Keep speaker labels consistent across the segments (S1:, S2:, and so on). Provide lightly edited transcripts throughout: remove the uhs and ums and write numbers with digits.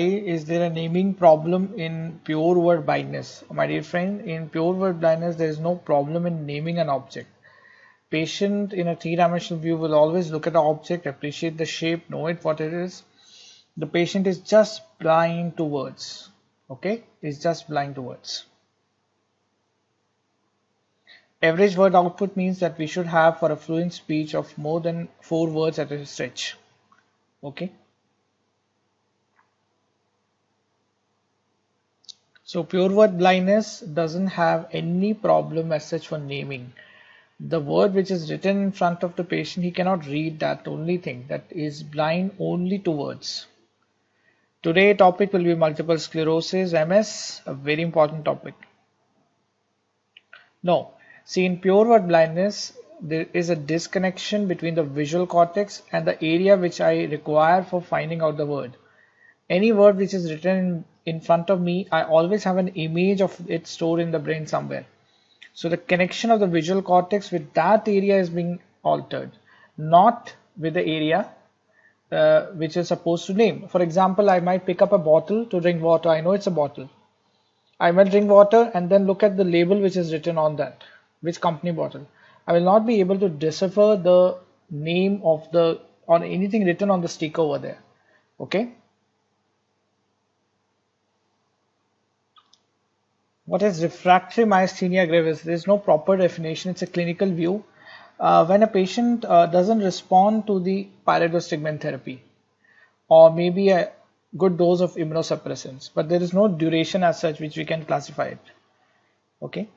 S1: is there a naming problem in pure word blindness? My dear friend, in pure word blindness, there is no problem in naming an object. Patient in a three-dimensional view will always look at the object, appreciate the shape, know it what it is. The patient is just blind to words. Okay, is just blind to words. Average word output means that we should have for a fluent speech of more than 4 words at a stretch. Okay. So pure word blindness doesn't have any problem as such for naming. The word which is written in front of the patient, he cannot read that only thing, that is blind only to words. Today topic will be multiple sclerosis, MS, a very important topic. No, see in pure word blindness, there is a disconnection between the visual cortex and the area which I require for finding out the word. Any word which is written in front of me, I always have an image of it stored in the brain somewhere. So the connection of the visual cortex with that area is being altered, not with the area which is supposed to name. For example, I might pick up a bottle to drink water. I know it's a bottle. I will drink water and then look at the label which is written on that, which company bottle. I will not be able to decipher the name of the or anything written on the sticker over there. Okay. What is refractory myasthenia gravis? There is no proper definition. It's a clinical view. When a patient doesn't respond to the pyridostigmine therapy, or maybe a good dose of immunosuppressants, but there is no duration as such which we can classify it. Okay.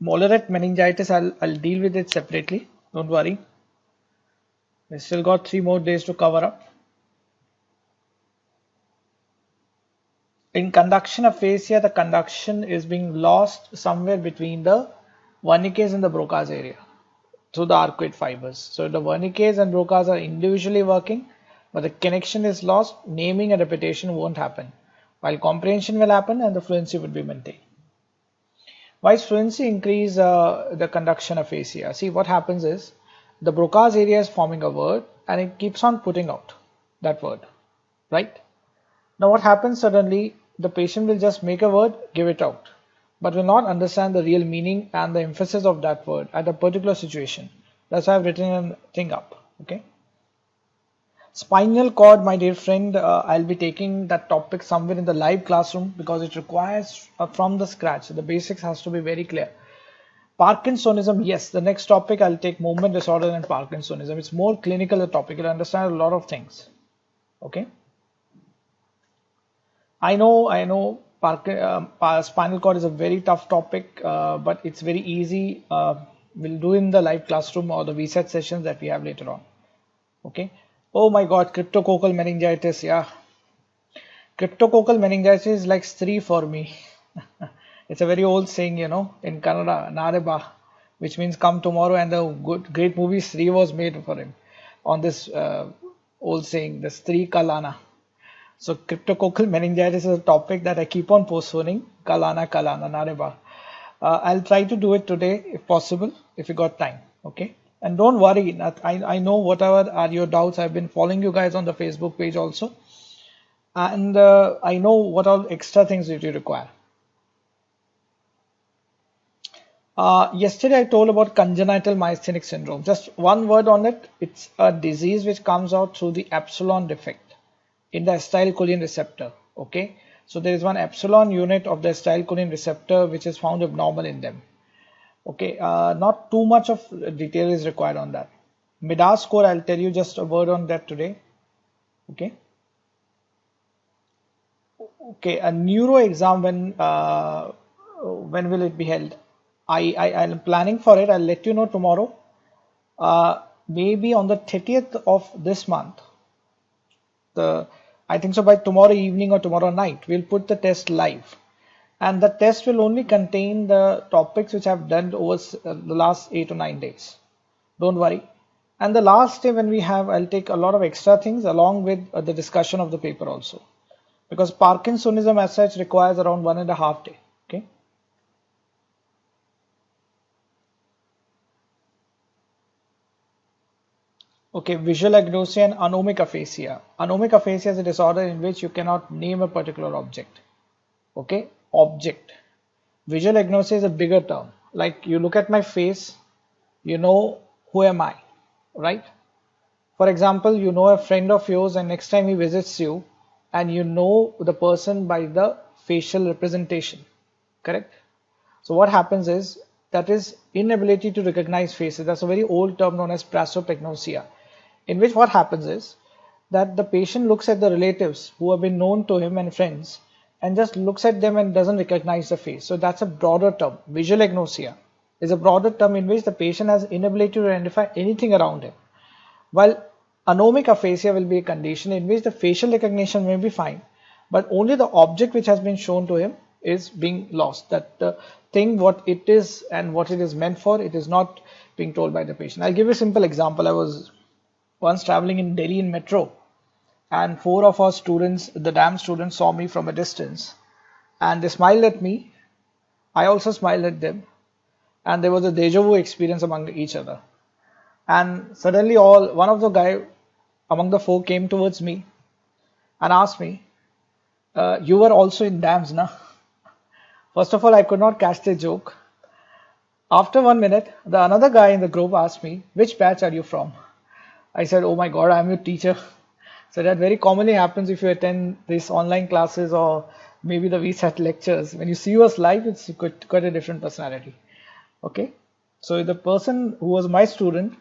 S1: Mollaret meningitis, I'll deal with it separately. Don't worry. We still got 3 more days to cover up. In conduction aphasia, the conduction is being lost somewhere between the Wernicke's and the Broca's area through the arcuate fibers. So the Wernicke's and Broca's are individually working, but the connection is lost. Naming and repetition won't happen, while comprehension will happen and the fluency would be maintained. Why is fluency increase the conduction aphasia? See, what happens is the Broca's area is forming a word and it keeps on putting out that word, right? Now what happens suddenly, the patient will just make a word, give it out, but will not understand the real meaning and the emphasis of that word at a particular situation. That's why I've written a thing up. Okay. Spinal cord, my dear friend, I'll be taking that topic somewhere in the live classroom because it requires from the scratch. The basics has to be very clear. Parkinsonism, yes, the next topic I'll take movement disorder and Parkinsonism. It's more clinical a topic. You'll understand a lot of things. Okay. I know spinal cord is a very tough topic, but it's very easy. We'll do in the live classroom or the VSET sessions that we have later on. Okay. Oh my God, cryptococcal meningitis. Yeah. Cryptococcal meningitis is like stree for me. It's a very old saying, in Kannada, Nareba, which means come tomorrow, and the great movie Stree was made for him on this old saying, the Stree Kalana. So cryptococcal meningitis is a topic that I keep on postponing. Kalana, Nareba. I'll try to do it today if possible, if you got time. Okay. And don't worry. I know whatever are your doubts. I've been following you guys on the Facebook page also. And I know what all extra things that you require. Yesterday I told about congenital myasthenic syndrome. Just one word on it. It's a disease which comes out through the epsilon defect in the acetylcholine receptor. Okay, so there is one epsilon unit of the acetylcholine receptor which is found abnormal in them. Okay, not too much of detail is required on that. MIDAS score, I'll tell you just a word on that today. Okay. Okay, a neuro exam, when will it be held? I'm planning for it. I'll let you know tomorrow. Maybe on the 30th of this month. I think so by tomorrow evening or tomorrow night, we'll put the test live. And the test will only contain the topics which I've done over the last 8 or 9 days. Don't worry. And the last day when we have, I'll take a lot of extra things along with the discussion of the paper also. Because Parkinsonism as such requires around 1.5 days. Okay. Okay, visual agnosia and anomic aphasia. Anomic aphasia is a disorder in which you cannot name a particular object. Okay, object. Visual agnosia is a bigger term. Like you look at my face, you know who am I, right? For example, you know a friend of yours and next time he visits you and you know the person by the facial representation, correct? So what happens is that is inability to recognize faces. That's a very old term known as prosopagnosia, in which what happens is that the patient looks at the relatives who have been known to him and friends and just looks at them and doesn't recognize the face. So that's a broader term. Visual agnosia is a broader term in which the patient has inability to identify anything around him. While anomic aphasia will be a condition in which the facial recognition may be fine, but only the object which has been shown to him is being lost. That the thing, what it is and what it is meant for, it is not being told by the patient. I'll give you a simple example. I was once traveling in Delhi in metro, and four of our students, the DAM students, saw me from a distance, and they smiled at me. I also smiled at them, and there was a deja vu experience among each other. And suddenly, all one of the guy among the four came towards me and asked me, "You were also in dams, na?" First of all, I could not catch the joke. After 1 minute, the another guy in the group asked me, "Which batch are you from?" I said, "Oh my God, I'm your teacher." So that very commonly happens if you attend these online classes or maybe the VSAT lectures. When you see us live, it's quite a different personality. Okay. So the person who was my student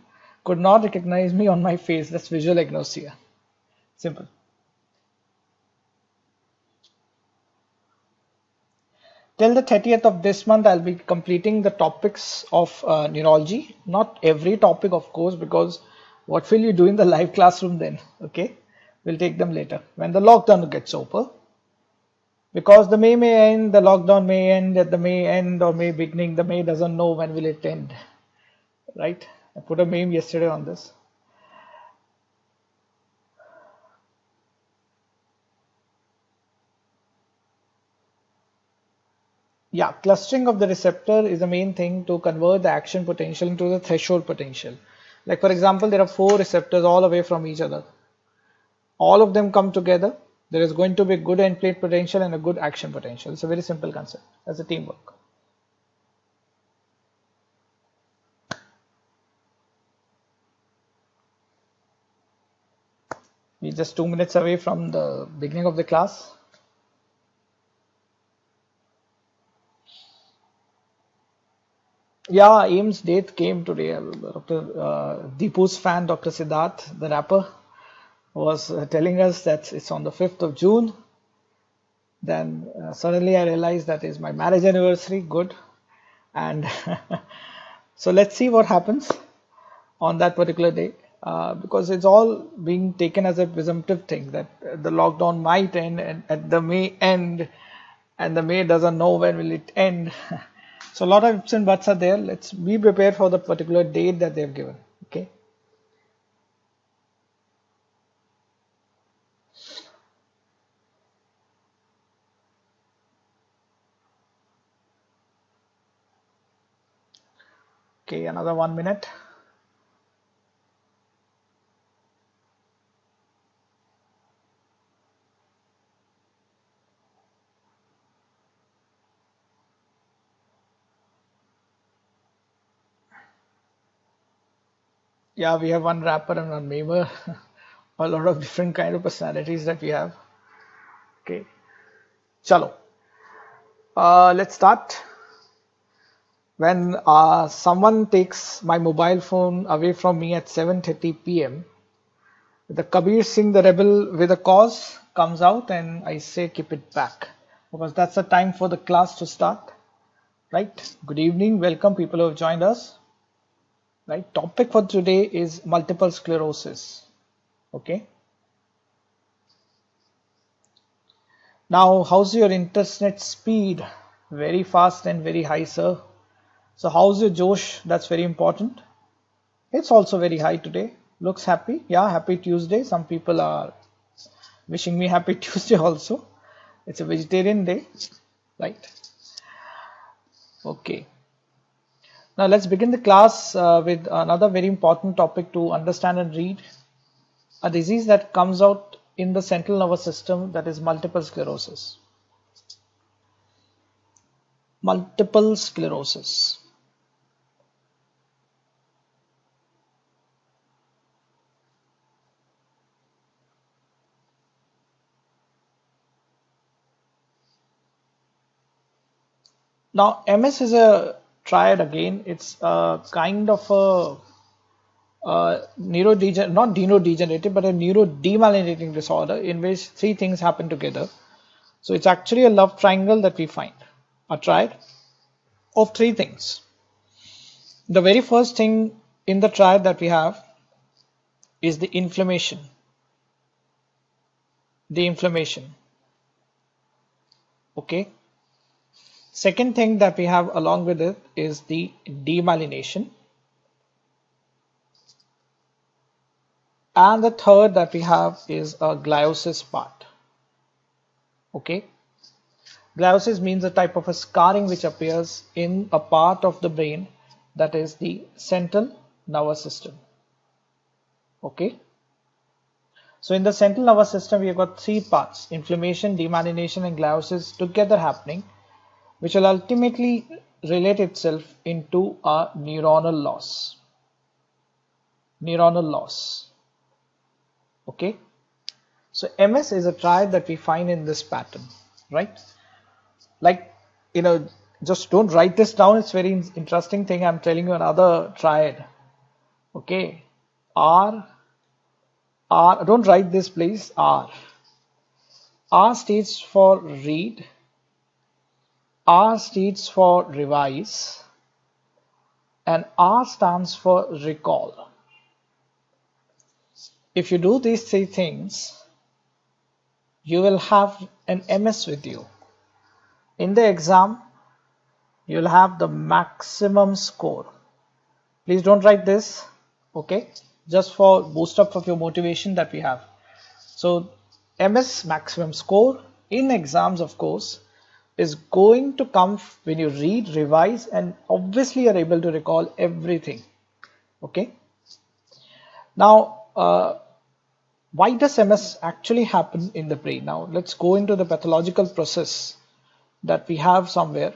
S1: could not recognize me on my face. That's visual agnosia. Simple. Till the 30th of this month, I'll be completing the topics of neurology. Not every topic, of course, because what will you do in the live classroom then? Okay, we'll take them later when the lockdown gets over. Because the may end, the lockdown may end at the May end or May beginning. The May doesn't know when will it end, right? I put a meme yesterday on this. Yeah, clustering of the receptor is the main thing to convert the action potential into the threshold potential. Like for example, there are four receptors all away from each other. All of them come together. There is going to be a good end plate potential and a good action potential. It's a very simple concept. That's a teamwork. We're just 2 minutes away from the beginning of the class. Yeah, AIM's date came today. Dr. Deepu's fan, Dr. Siddharth, the rapper, was telling us that it's on the 5th of June. Then suddenly I realized that is my marriage anniversary. Good. And so let's see what happens on that particular day. Because it's all being taken as a presumptive thing that the lockdown might end and at the May end, and the May doesn't know when will it end. So a lot of ifs and buts are there. Let's be prepared for the particular date that they've given. Okay. Okay, another 1 minute. Yeah, we have one rapper and one memer. A lot of different kind of personalities that we have. Okay. Chalo. Let's start. When someone takes my mobile phone away from me at 7:30 p.m., the Kabir Singh, the rebel with a cause, comes out and I say keep it back because that's the time for the class to start. Right? Good evening, welcome people who have joined us. Right? Topic for today is multiple sclerosis. Okay. Now, how's your internet speed? Very fast and very high, sir. So, how's your Josh? That's very important. It's also very high today. Looks happy. Yeah, happy Tuesday. Some people are wishing me happy Tuesday also. It's a vegetarian day, right? Okay. Now let's begin the class with another very important topic to understand and read. A disease that comes out in the central nervous system, that is multiple sclerosis. Multiple sclerosis. Now MS is a triad again. It's a kind of a not neurodegenerative, but a neurodemyelinating disorder in which three things happen together. So it's actually a love triangle that we find, a triad of three things. The very first thing in the triad that we have is the inflammation. The inflammation. Okay. Second thing that we have along with it is the demyelination. And the third that we have is a gliosis part. Okay. Gliosis means a type of a scarring which appears in a part of the brain that is the central nervous system. Okay. So in the central nervous system, we have got three parts: inflammation, demyelination, and gliosis together happening, which will ultimately relate itself into a neuronal loss. Neuronal loss. Okay. So MS is a triad that we find in this pattern, right? Like, just don't write this down. It's very interesting thing. I'm telling you another triad. Okay. R, don't write this please. R stands for read. R stands for revise. And R stands for recall. If you do these three things, you will have an MS with you. In the exam, you'll have the maximum score. Please don't write this, okay? Just for boost up of your motivation that we have. So MS maximum score in exams, of course, is going to come when you read, revise, and obviously are able to recall everything. Okay. Now, why does MS actually happen in the brain? Now let's go into the pathological process that we have somewhere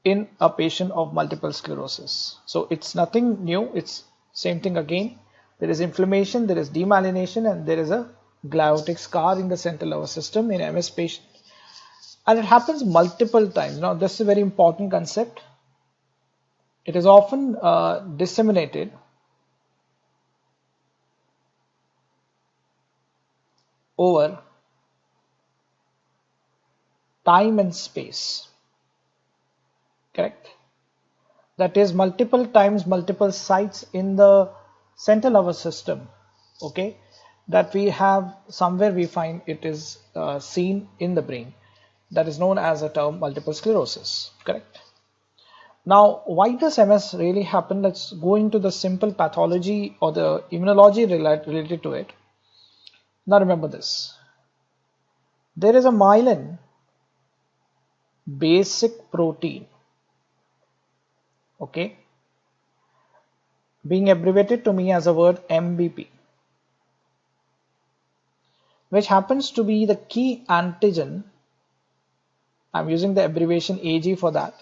S1: in a patient of multiple sclerosis. So it's nothing new, it's same thing again. There is inflammation, there is demyelination, and there is a gliotic scar in the central nervous system in MS patient. And it happens multiple times. Now this is a very important concept. It is often disseminated over time and space. Correct? That is multiple times, multiple sites in the central nervous system. Okay, that we have somewhere we find it is seen in the brain. That is known as a term multiple sclerosis. Correct? Now, why does MS really happen? Let's go into the simple pathology or the immunology related to it. Now remember this. There is a myelin basic protein, okay, being abbreviated to me as a word MBP, which happens to be the key antigen. I'm using the abbreviation AG for that.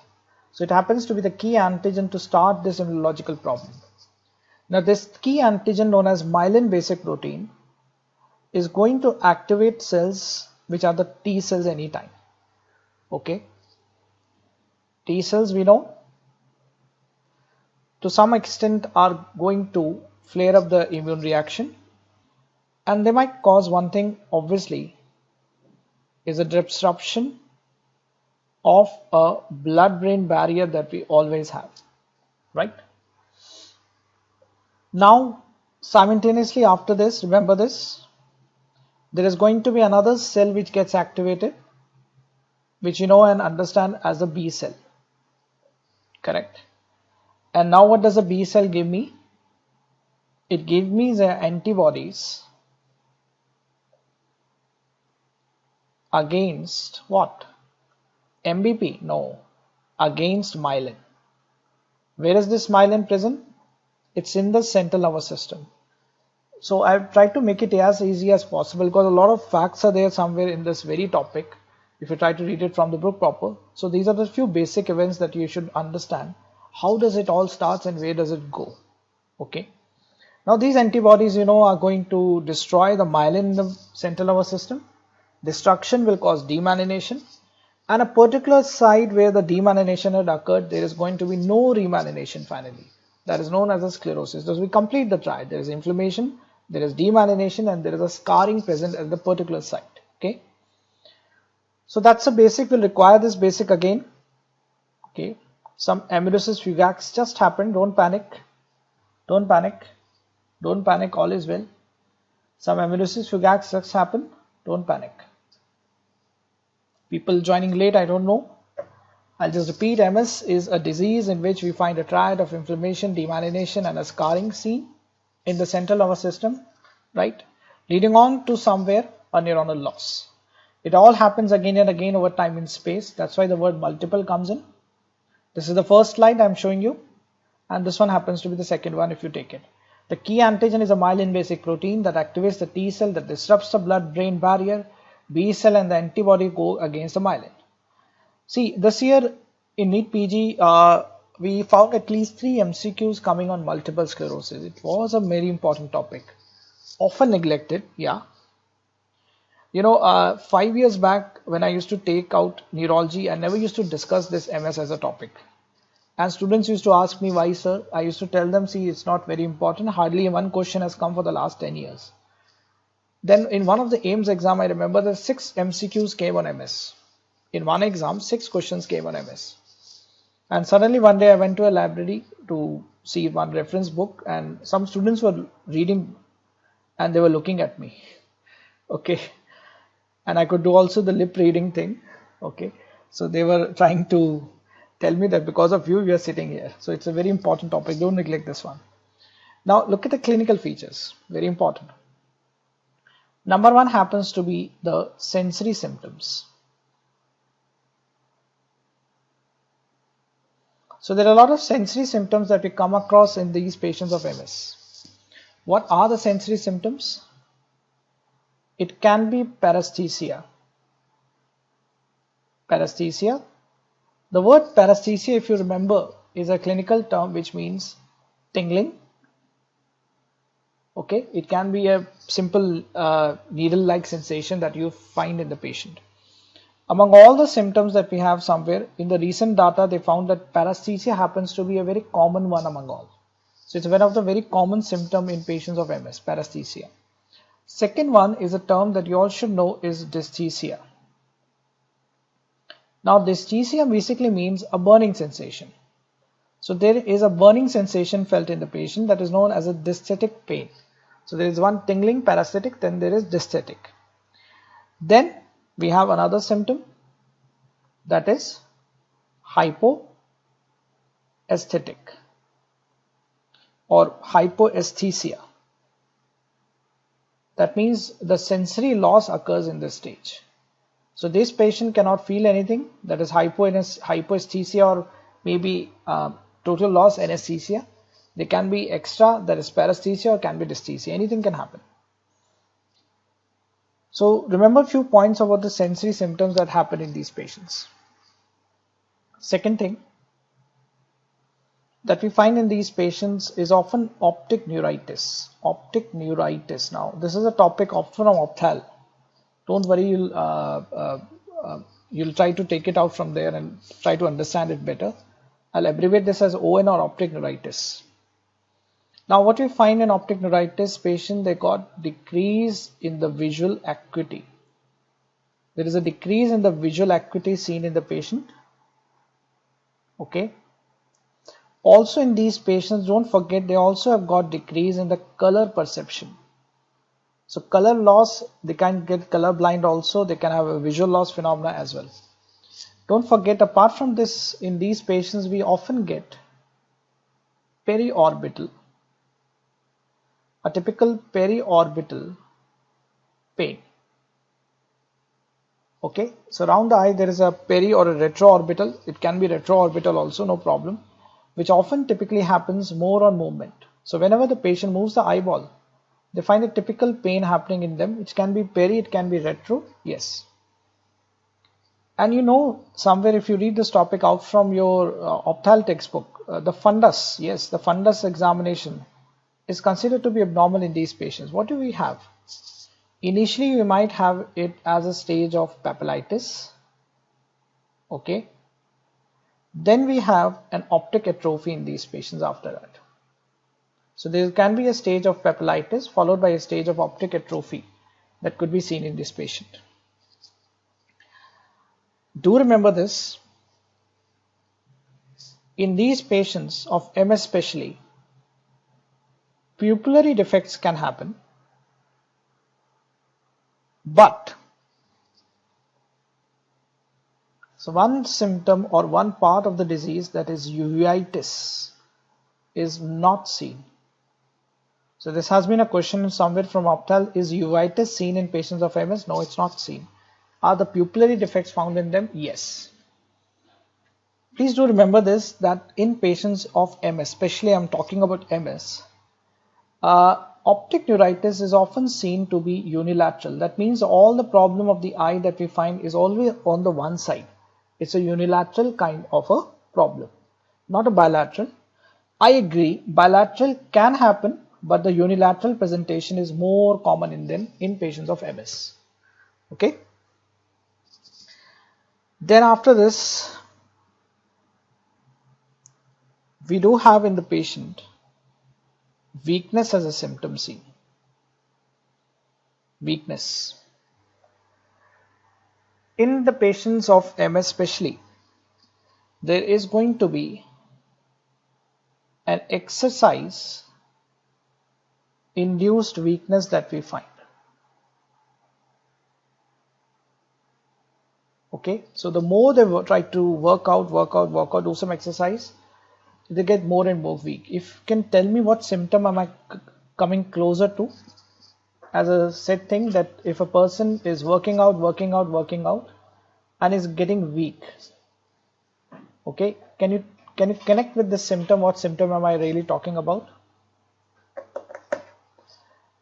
S1: So it happens to be the key antigen to start this immunological problem. Now this key antigen known as myelin basic protein is going to activate cells which are the T cells anytime. Okay. T cells, we know, to some extent are going to flare up the immune reaction, and they might cause one thing, obviously, is a disruption of a blood-brain barrier that we always have, right? Now, simultaneously after this, remember this, there is going to be another cell which gets activated, which you know and understand as a B cell. Correct? And now what does a B cell give me? It gives me the antibodies against what? MBP? No, against myelin. Where is this myelin present? It's in the central nervous system. So I've tried to make it as easy as possible because a lot of facts are there somewhere in this very topic if you try to read it from the book proper. So these are the few basic events that you should understand. How does it all starts and where does it go? Okay. Now these antibodies, are going to destroy the myelin in the central nervous system. Destruction will cause demyelination, and a particular site where the demyelination had occurred, there is going to be no remyelination finally. That is known as a sclerosis. Thus we complete the triad. There is inflammation, there is demyelination, and there is a scarring present at the particular site. Okay. So that's a basic. We'll require this basic again. Okay. Some amyloidosis fugax just happened. Don't panic. Don't panic. Don't panic. All is well. Some amyloidosis fugax just happened. Don't panic. People joining late, I don't know. I'll just repeat. MS is a disease in which we find a triad of inflammation, demyelination, and a scarring seen in the central nervous system, right? Leading on to somewhere a neuronal loss. It all happens again and again over time in space. That's why the word multiple comes in. This is the first slide I'm showing you, and this one happens to be the second one if you take it. The key antigen is a myelin basic protein that activates the T cell, that disrupts the blood-brain barrier. B cell and the antibody go against the myelin. See, this year in NEET PG, we found at least 3 MCQs coming on multiple sclerosis. It was a very important topic, often neglected. Yeah. 5 years back when I used to take out neurology, I never used to discuss this MS as a topic. And students used to ask me why, sir. I used to tell them, see, it's not very important. Hardly one question has come for the last 10 years. Then in one of the AIMS exam, I remember that 6 MCQs came on MS. In one exam, 6 questions came on MS. And suddenly one day I went to a library to see one reference book, and some students were reading and they were looking at me. Okay. And I could do also the lip reading thing. Okay. So they were trying to tell me that because of you, we are sitting here. So it's a very important topic. Don't neglect this one. Now look at the clinical features. Very important. Number 1 happens to be the sensory symptoms. So there are a lot of sensory symptoms that we come across in these patients of MS. What are the sensory symptoms? It can be paresthesia. Paresthesia. The word paresthesia, if you remember, is a clinical term which means tingling. Okay, it can be a simple needle-like sensation that you find in the patient. Among all the symptoms that we have somewhere, in the recent data, they found that paresthesia happens to be a very common one among all. So it's one of the very common symptoms in patients of MS, paresthesia. Second one is a term that you all should know is dysthesia. Now dysthesia basically means a burning sensation. So there is a burning sensation felt in the patient that is known as a dysthetic pain. So there is one tingling paresthetic, then there is dysthetic. Then we have another symptom, that is hypoesthetic or hypoesthesia. That means the sensory loss occurs in this stage. So this patient cannot feel anything, that is hypoesthesia, or maybe total loss anesthesia. They can be extra, that is paresthesia, or can be dysthesia. Anything can happen. So remember a few points about the sensory symptoms that happen in these patients. Second thing that we find in these patients is often optic neuritis. Optic neuritis. Now this is a topic often from ophthal. Don't worry, you'll try to take it out from there and try to understand it better. I'll abbreviate this as ON, or optic neuritis. Now what we find in optic neuritis patient, they got decrease in the visual acuity. There is a decrease in the visual acuity seen in the patient. Okay. Also in these patients, don't forget, they also have got decrease in the color perception. So color loss, they can get color blind also, they can have a visual loss phenomena as well. Don't forget, apart from this, in these patients we often get periorbital, a typical periorbital pain. Okay, so around the eye there is a peri or a retroorbital. It can be retroorbital also, no problem. which often typically happens more on movement. So whenever the patient moves the eyeball, they find a typical pain happening in them. It can be peri, it can be retro, yes. And you know, somewhere if you read this topic out from your opthal textbook, the fundus, yes, the fundus examination is considered to be abnormal in these patients. What do we have? Initially, we might have it as a stage of papillitis, okay. Then we have an optic atrophy in these patients after that. So there can be a stage of papillitis followed by a stage of optic atrophy that could be seen in this patient. Do remember this, in these patients of MS especially, pupillary defects can happen, but so one symptom or one part of the disease, that is uveitis, is not seen. So this has been a question somewhere from opthal, is uveitis seen in patients of MS? No, it's not seen. Are the pupillary defects found in them? Yes. Please do remember this, that in patients of MS, especially I'm talking about MS, optic neuritis is often seen to be unilateral. That means all the problem of the eye that we find is always on the one side. It's a unilateral kind of a problem, not a bilateral. I agree, bilateral can happen, but the unilateral presentation is more common in them in patients of MS. Okay. Then after this, we do have in the patient weakness as a symptom seen. Weakness. In the patients of MS especially, there is going to be an exercise induced weakness that we find. Okay, so the more they try to work out, do some exercise, they get more and more weak. If you can tell me what symptom am I coming closer to, as a said thing, that if a person is working out and is getting weak, okay, can you connect with this symptom? What symptom am I really talking about?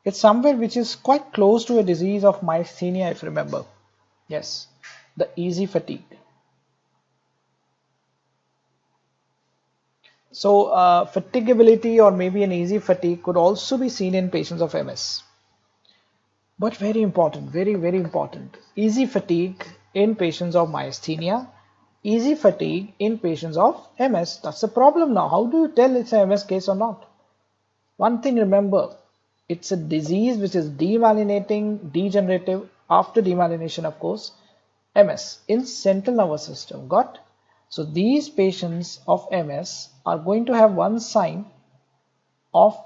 S1: It's somewhere which is quite close to a disease of myasthenia, if you remember. Yes, the easy fatigue. So fatigability or maybe an easy fatigue could also be seen in patients of MS. But very important, very important, easy fatigue in patients of myasthenia, easy fatigue in patients of MS. That's the problem now. How do you tell it's a MS case or not? One thing remember, it's a disease which is demyelinating, degenerative, after demyelination of course, MS in central nervous system. Got? So these patients of MS are going to have one sign of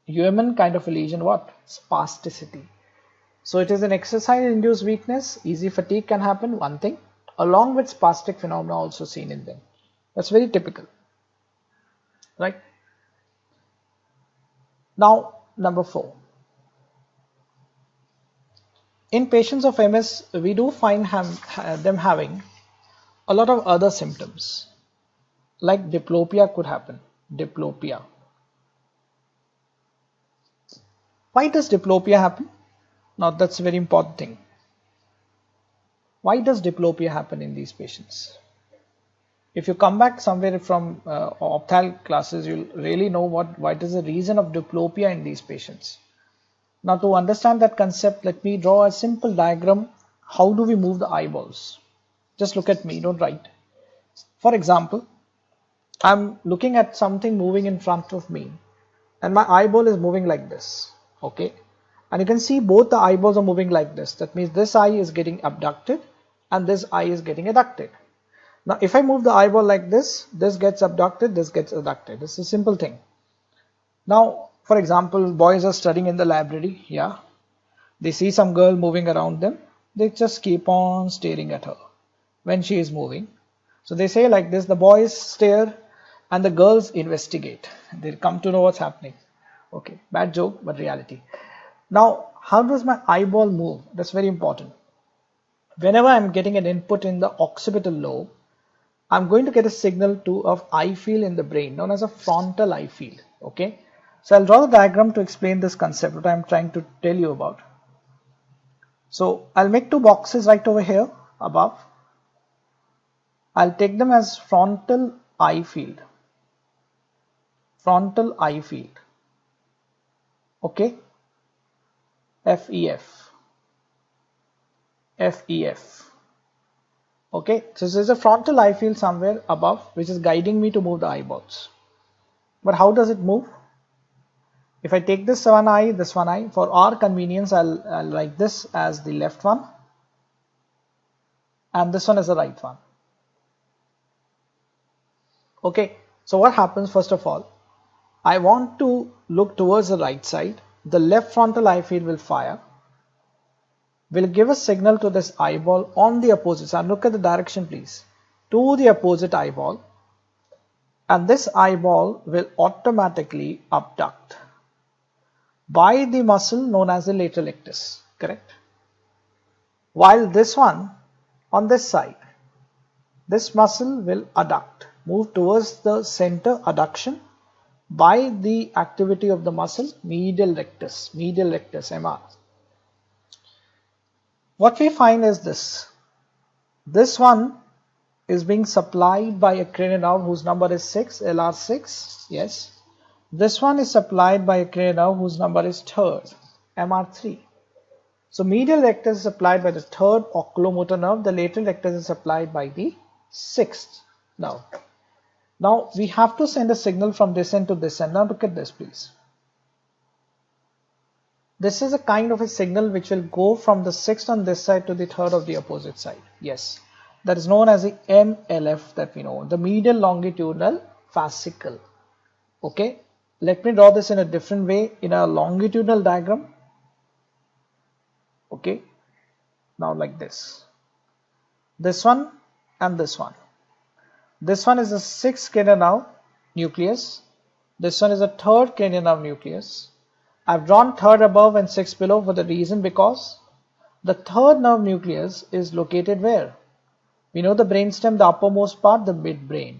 S1: human kind of a lesion, what? Spasticity. So it is an exercise induced weakness, easy fatigue can happen, one thing, along with spastic phenomena also seen in them. That's very typical, right? Now number 4. In patients of MS, we do find them having a lot of other symptoms, like diplopia could happen. Diplopia. Why does diplopia happen? Now that's a very important thing. Why does diplopia happen in these patients? If you come back somewhere from opthal classes, you'll really know what is the reason of diplopia in these patients. Now to understand that concept, let me draw a simple diagram. How do we move the eyeballs? Just look at me, don't write. For example, I'm looking at something moving in front of me and my eyeball is moving like this, okay? And you can see both the eyeballs are moving like this. That means this eye is getting abducted and this eye is getting adducted. Now if I move the eyeball like this gets abducted, this gets adducted. This is a simple thing. Now for example, boys are studying in the library, yeah. They see some girl moving around them. They just keep on staring at her when she is moving. So they say like this, the boys stare and the girls investigate. They come to know what's happening. Okay, bad joke, but reality. Now, how does my eyeball move? That's very important. Whenever I'm getting an input in the occipital lobe, I'm going to get a signal to of eye field in the brain known as a frontal eye field. Okay, so I'll draw the diagram to explain this concept what I'm trying to tell you about. So I'll make two boxes right over here above. I'll take them as frontal eye field. Frontal eye field. Okay, FEF. FEF. Okay, so there's a frontal eye field somewhere above which is guiding me to move the eyeballs. But how does it move? If I take this one eye, for our convenience, I'll write this as the left one and this one as the right one. Okay, so what happens first of all, I want to look towards the right side. The left frontal eye field will fire, will give a signal to this eyeball on the opposite side. Look at the direction please, to the opposite eyeball, and this eyeball will automatically abduct by the muscle known as the lateral rectus, correct? While this one on this side, this muscle will adduct, move towards the center adduction by the activity of the muscle medial rectus MR. What we find is this one is being supplied by a cranial nerve whose number is 6, LR6, yes. This one is supplied by a cranial nerve whose number is 3rd, MR3. So medial rectus is supplied by the 3rd oculomotor nerve, the lateral rectus is supplied by the 6th nerve. Now we have to send a signal from this end to this end. Now look at this please. This is a kind of a signal which will go from the 6th on this side to the 3rd of the opposite side. Yes, that is known as the MLF that we know, the medial longitudinal fascicle. Okay, let me draw this in a different way in a longitudinal diagram. Okay, now like this one and this one. This one is the 6th cranial nerve nucleus. This one is the 3rd cranial nerve nucleus. I've drawn 3rd above and 6th below for the reason because the 3rd nerve nucleus is located where? We know the brainstem, the uppermost part, the midbrain.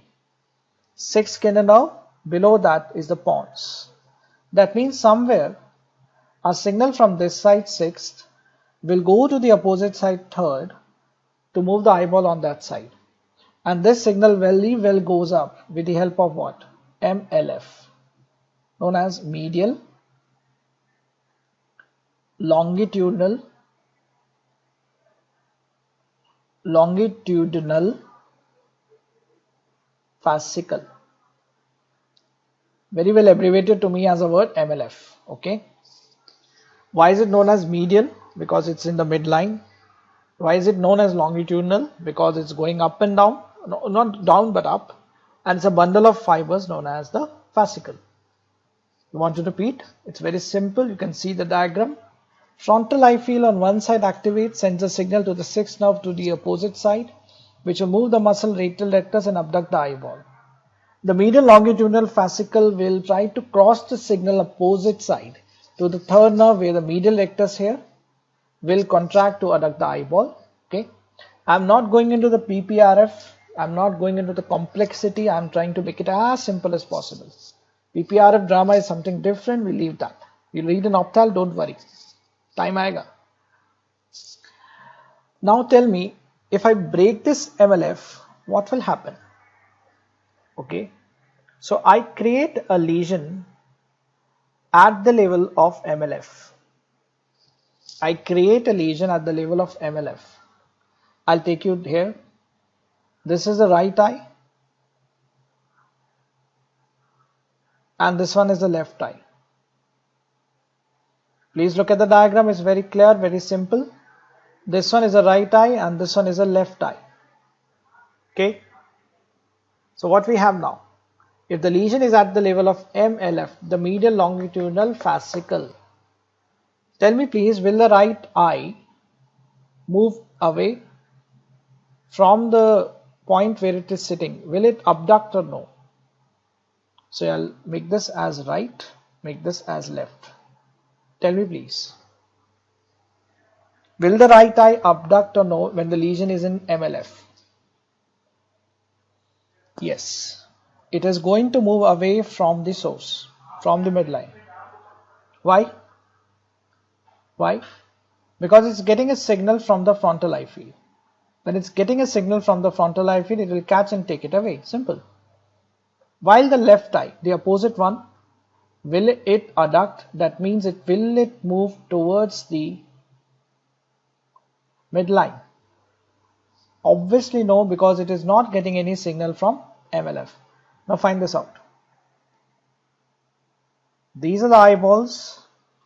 S1: 6th cranial nerve, below that is the pons. That means somewhere a signal from this side 6th will go to the opposite side 3rd to move the eyeball on that side. And this signal very well goes up with the help of what? MLF, known as medial longitudinal fascicle. Very well abbreviated to me as a word MLF. Okay. Why is it known as medial? Because it's in the midline. Why is it known as longitudinal? Because it's going up and down, no, not down but up, and it's a bundle of fibers known as the fascicle. You want to repeat? It's very simple. You can see the diagram. Frontal eye field on one side activates, sends a signal to the 6th nerve to the opposite side, which will move the muscle lateral rectus and abduct the eyeball. The medial longitudinal fascicle will try to cross the signal opposite side to the 3rd nerve where the medial rectus here will contract to adduct the eyeball. Okay, I'm not going into the PPRF, I'm not going into the complexity, I'm trying to make it as simple as possible. PPRF drama is something different, we leave that. You'll read an optal, don't worry. Time aega. Now tell me, if I break this MLF, what will happen? Okay, so I create a lesion at the level of MLF. I create a lesion at the level of MLF. I'll take you here. This is the right eye and this one is the left eye. Please look at the diagram, it's very clear, very simple. This one is the right eye and this one is the left eye. Okay. So what we have now, if the lesion is at the level of MLF, the medial longitudinal fascicle, tell me please, will the right eye move away from the point where it is sitting? Will it abduct or no? So I'll make this as right, make this as left. Tell me please, will the right eye abduct or no when the lesion is in MLF? Yes. It is going to move away from the source, from the midline. Why? Why? Because it's getting a signal from the frontal eye field. When it's getting a signal from the frontal eye field, it will catch and take it away. Simple. While the left eye, the opposite one, will it adduct? That means will it move towards the midline? Obviously no, because it is not getting any signal from MLF. Now find this out. These are the eyeballs.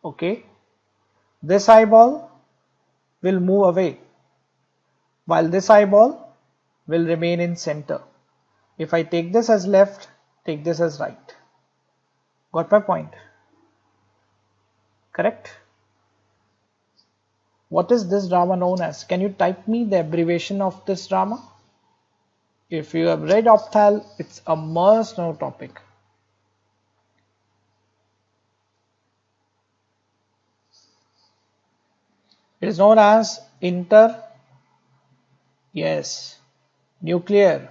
S1: Okay. This eyeball will move away, while this eyeball will remain in center. If I take this as left, take this as right. Got my point? Correct? What is this drama known as? Can you type me the abbreviation of this drama? If you have read opthal, it's a must know topic. It is known as nuclear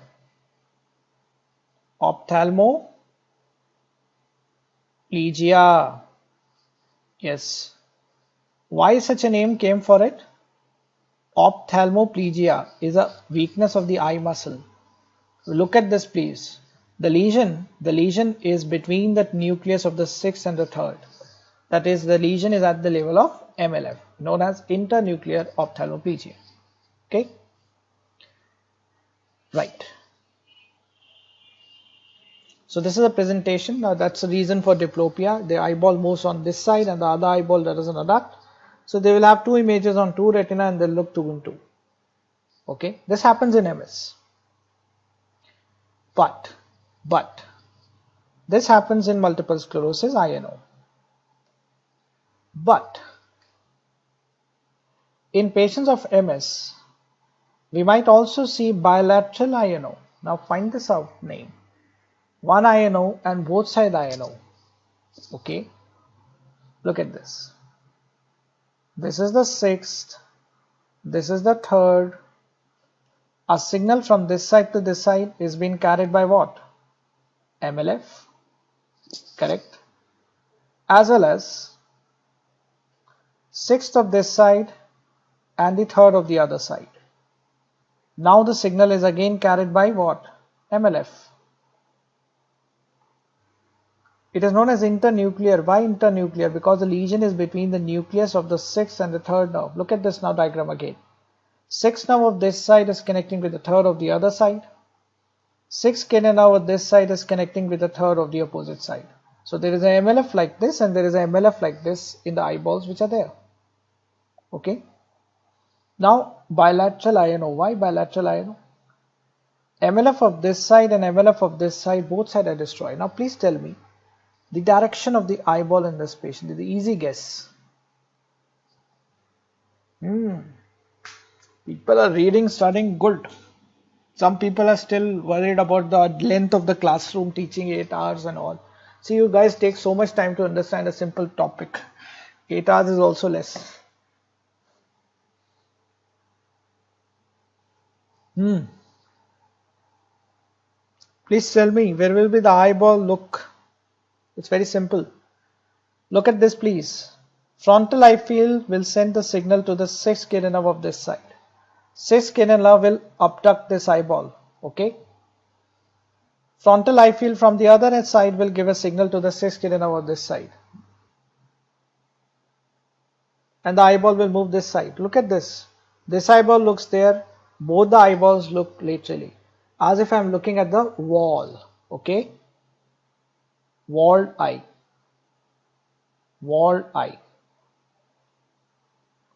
S1: ophthalmoplegia. Yes. Why such a name came for it? Ophthalmoplegia is a weakness of the eye muscle. Look at this please. The lesion is between the nucleus of the sixth and the third. That is, the lesion is at the level of MLF, known as internuclear ophthalmoplegia. Okay? Right. So this is a presentation. Now that's the reason for diplopia. The eyeball moves on this side and the other eyeball doesn't adduct. So they will have two images on two retina and they'll look 2 in 2. Okay? This happens in MS. But this happens in multiple sclerosis, I know. But in patients of MS, we might also see bilateral INO. Now find this out name. One INO and both side INO. Okay. Look at this. This is the sixth. This is the third. A signal from this side to this side is being carried by what? MLF. Correct. As well as sixth of this side and the third of the other side. Now the signal is again carried by what? MLF. It is known as internuclear. Why internuclear? Because the lesion is between the nucleus of the sixth and the third nerve. Look at this now diagram again. Sixth nerve of this side is connecting with the third of the other side. Sixth kidney nerve of this side is connecting with the third of the opposite side. So there is a MLF like this and there is a MLF like this in the eyeballs which are there. Okay. Now bilateral INO. Why bilateral INO? MLF of this side and MLF of this side, both sides are destroyed. Now please tell me the direction of the eyeball in this patient. The easy guess. People are reading, studying good. Some people are still worried about the length of the classroom, teaching 8 hours and all. See, you guys take so much time to understand a simple topic. 8 hours is also less. Please tell me, where will be the eyeball look? It's very simple. Look at this please. Frontal eye field will send the signal to the sixth kidney nerve of this side. Sixth kidney nerve will abduct this eyeball. Okay. Frontal eye field from the other side will give a signal to the sixth kidney nerve of this side. And the eyeball will move this side. Look at this. This eyeball looks there. Both the eyeballs look laterally. As if I am looking at the wall. Okay. Walled eye. Walled eye.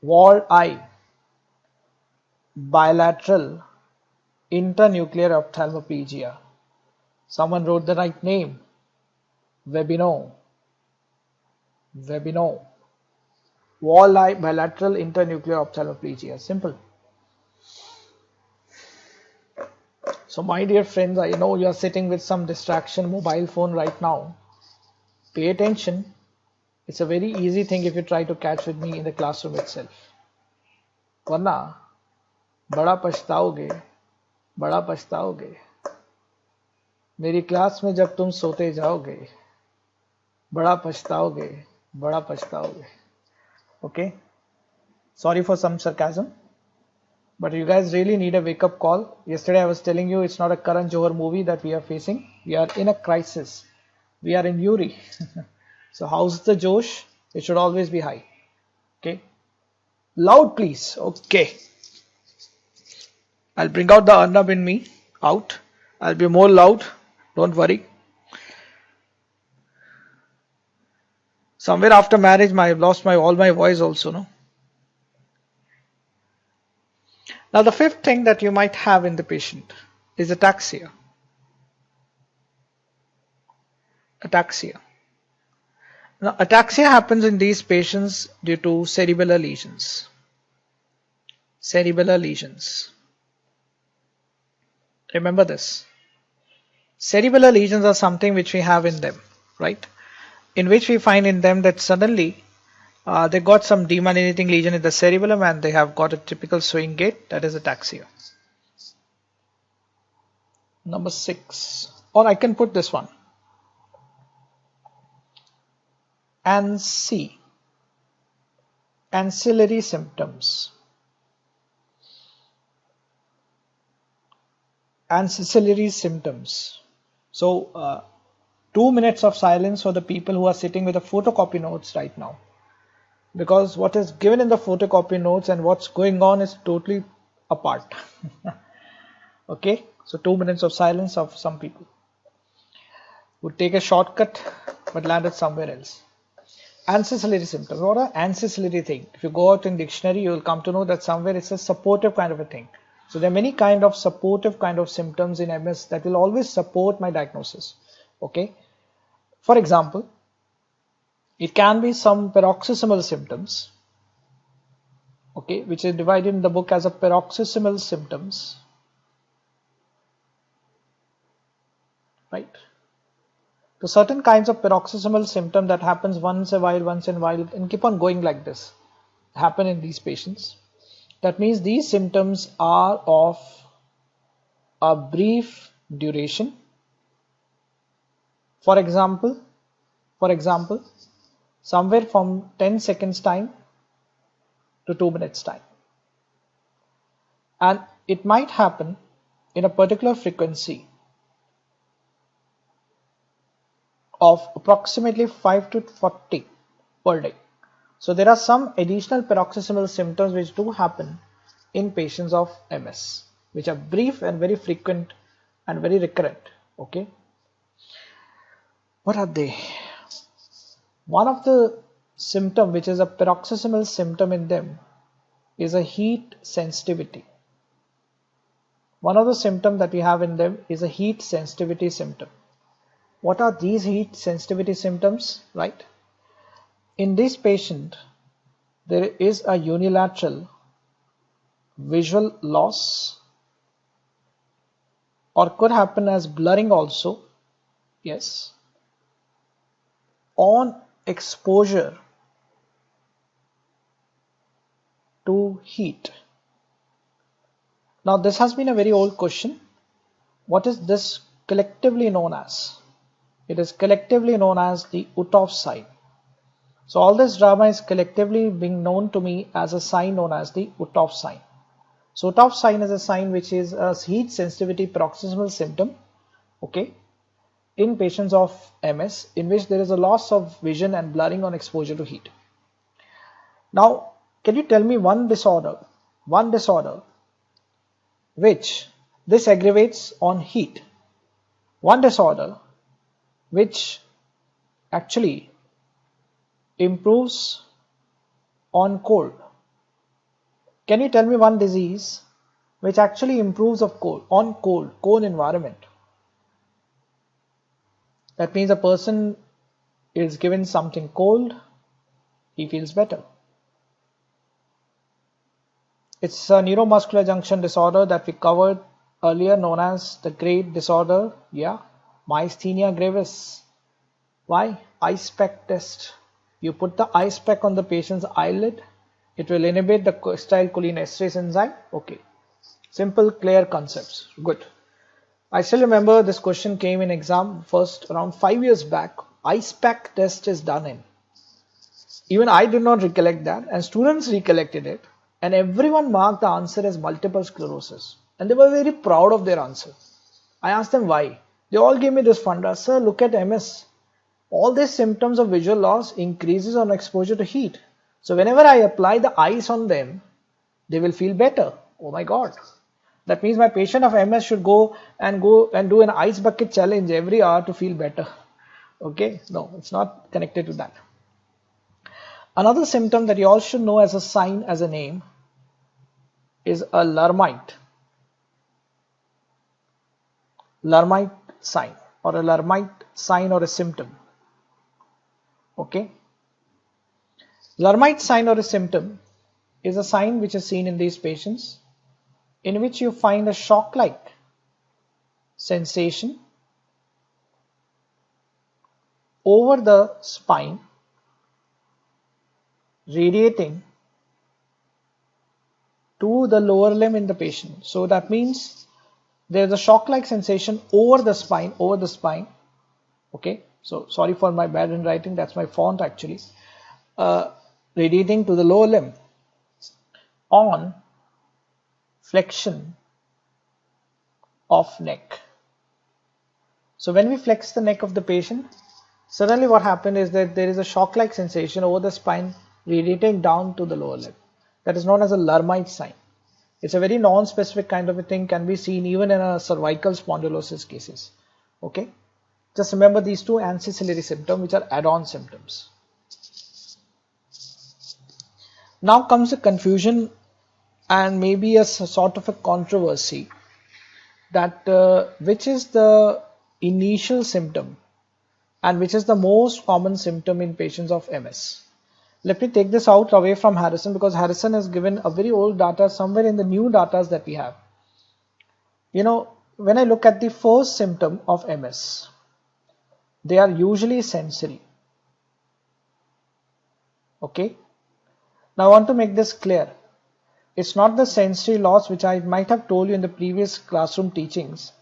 S1: Walled eye. Bilateral internuclear ophthalmoplegia. Someone wrote the right name. Webino. Webino. Walled eye bilateral internuclear ophthalmoplegia. Simple. So my dear friends, I know you are sitting with some distraction, mobile phone right now. Pay attention. It's a very easy thing if you try to catch with me in the classroom itself. वरना बड़ा पछताओगे. मेरी class में जब तुम सोते जाओगे बड़ा पछताओगे, बड़ा पछताओगे. Okay, sorry for some sarcasm, but you guys really need a wake up call. Yesterday I was telling you it's not a Karan Johar movie that we are facing. We are in a crisis. We are in Yuri. So how's the Josh? It should always be high. Okay, loud please. Okay, I'll bring out the Arnab in me out. I'll be more loud. Don't worry. Somewhere after marriage, I've lost my all my voice also. No. Now the fifth thing that you might have in the patient is ataxia. Ataxia. Now, ataxia happens in these patients due to cerebellar lesions. Cerebellar lesions. Remember this. Cerebellar lesions are something which we have in them, right? In which we find in them that suddenly they got some demyelinating lesion in the cerebellum and they have got a typical swing gait, that is ataxia. Number 6, or I can put this one. Ancillary symptoms. Ancillary symptoms. So 2 minutes of silence for the people who are sitting with the photocopy notes right now, because what is given in the photocopy notes and what's going on is totally apart. Okay, so 2 minutes of silence of some people would take a shortcut but landed somewhere else. Ancillary symptoms. What are ancillary thing? If you go out in dictionary, you will come to know that somewhere it's a supportive kind of a thing. So there are many kind of supportive kind of symptoms in MS that will always support my diagnosis. Okay. For example, it can be some paroxysmal symptoms. Okay, which is divided in the book as a paroxysmal symptoms. Right. So certain kinds of paroxysmal symptom that happens once in a while and keep on going like this happen in these patients. That means these symptoms are of a brief duration. For example, somewhere from 10 seconds time to 2 minutes time. And it might happen in a particular frequency of approximately 5 to 40 per day. So there are some additional paroxysmal symptoms which do happen in patients of MS, which are brief and very frequent and very recurrent. Okay, what are they? One of the symptom which is a paroxysmal symptom in them is a heat sensitivity. One of the symptoms that we have in them is a heat sensitivity symptom. What are these heat sensitivity symptoms? Right, in this patient there is a unilateral visual loss, or could happen as blurring also. Yes, on exposure to heat. Now this has been a very old question. What is this collectively known as? It is collectively known as the Uthoff sign. So all this drama is collectively being known to me as a sign known as the Uthoff sign. So Uthoff sign is a sign which is a heat sensitivity paroxysmal symptom, okay, in patients of MS, in which there is a loss of vision and blurring on exposure to heat. Now, can you tell me one disorder which this aggravates on heat, one disorder which actually improves on cold? Can you tell me one disease which actually improves of cold environment? That means a person is given something cold, he feels better. It's a neuromuscular junction disorder that we covered earlier, known as the great disorder, yeah, myasthenia gravis. Why? Ice pack test. You put the ice pack on the patient's eyelid, it will inhibit the acetylcholinesterase enzyme. Okay, simple, clear concepts. Good. I still remember this question came in exam first around 5 years back. Ice pack test is done in. Even I did not recollect that, and students recollected it, and everyone marked the answer as multiple sclerosis, and they were very proud of their answer. I asked them why. They all gave me this funda, sir, look at MS. All these symptoms of visual loss increases on exposure to heat. So whenever I apply the ice on them, they will feel better. Oh my God. That means my patient of MS should go and do an ice bucket challenge every hour to feel better. Okay, no, it's not connected to that. Another symptom that you all should know as a sign, as a name, is a Lhermitte. Lhermitte sign, or a Lhermitte sign or a symptom. Okay. Lhermitte sign or a symptom is a sign which is seen in these patients in which you find a shock-like sensation over the spine radiating to the lower limb in the patient. So that means there's a shock-like sensation over the spine, okay. So sorry for my bad handwriting, that's my font actually. Radiating to the lower limb on flexion of neck. So when we flex the neck of the patient, suddenly what happened is that there is a shock-like sensation over the spine radiating down to the lower limb. That is known as a Lhermitte sign. It's a very non-specific kind of a thing, can be seen even in a cervical spondylosis cases. Okay, just remember these two ancillary symptoms which are add-on symptoms. Now comes the confusion and maybe a sort of a controversy that which is the initial symptom and which is the most common symptom in patients of MS. Let me take this out away from Harrison, because Harrison has given a very old data somewhere in the new data that we have. You know, when I look at the first symptom of MS, they are usually sensory. Okay. Now I want to make this clear. It's not the sensory loss which I might have told you in the previous classroom teachings.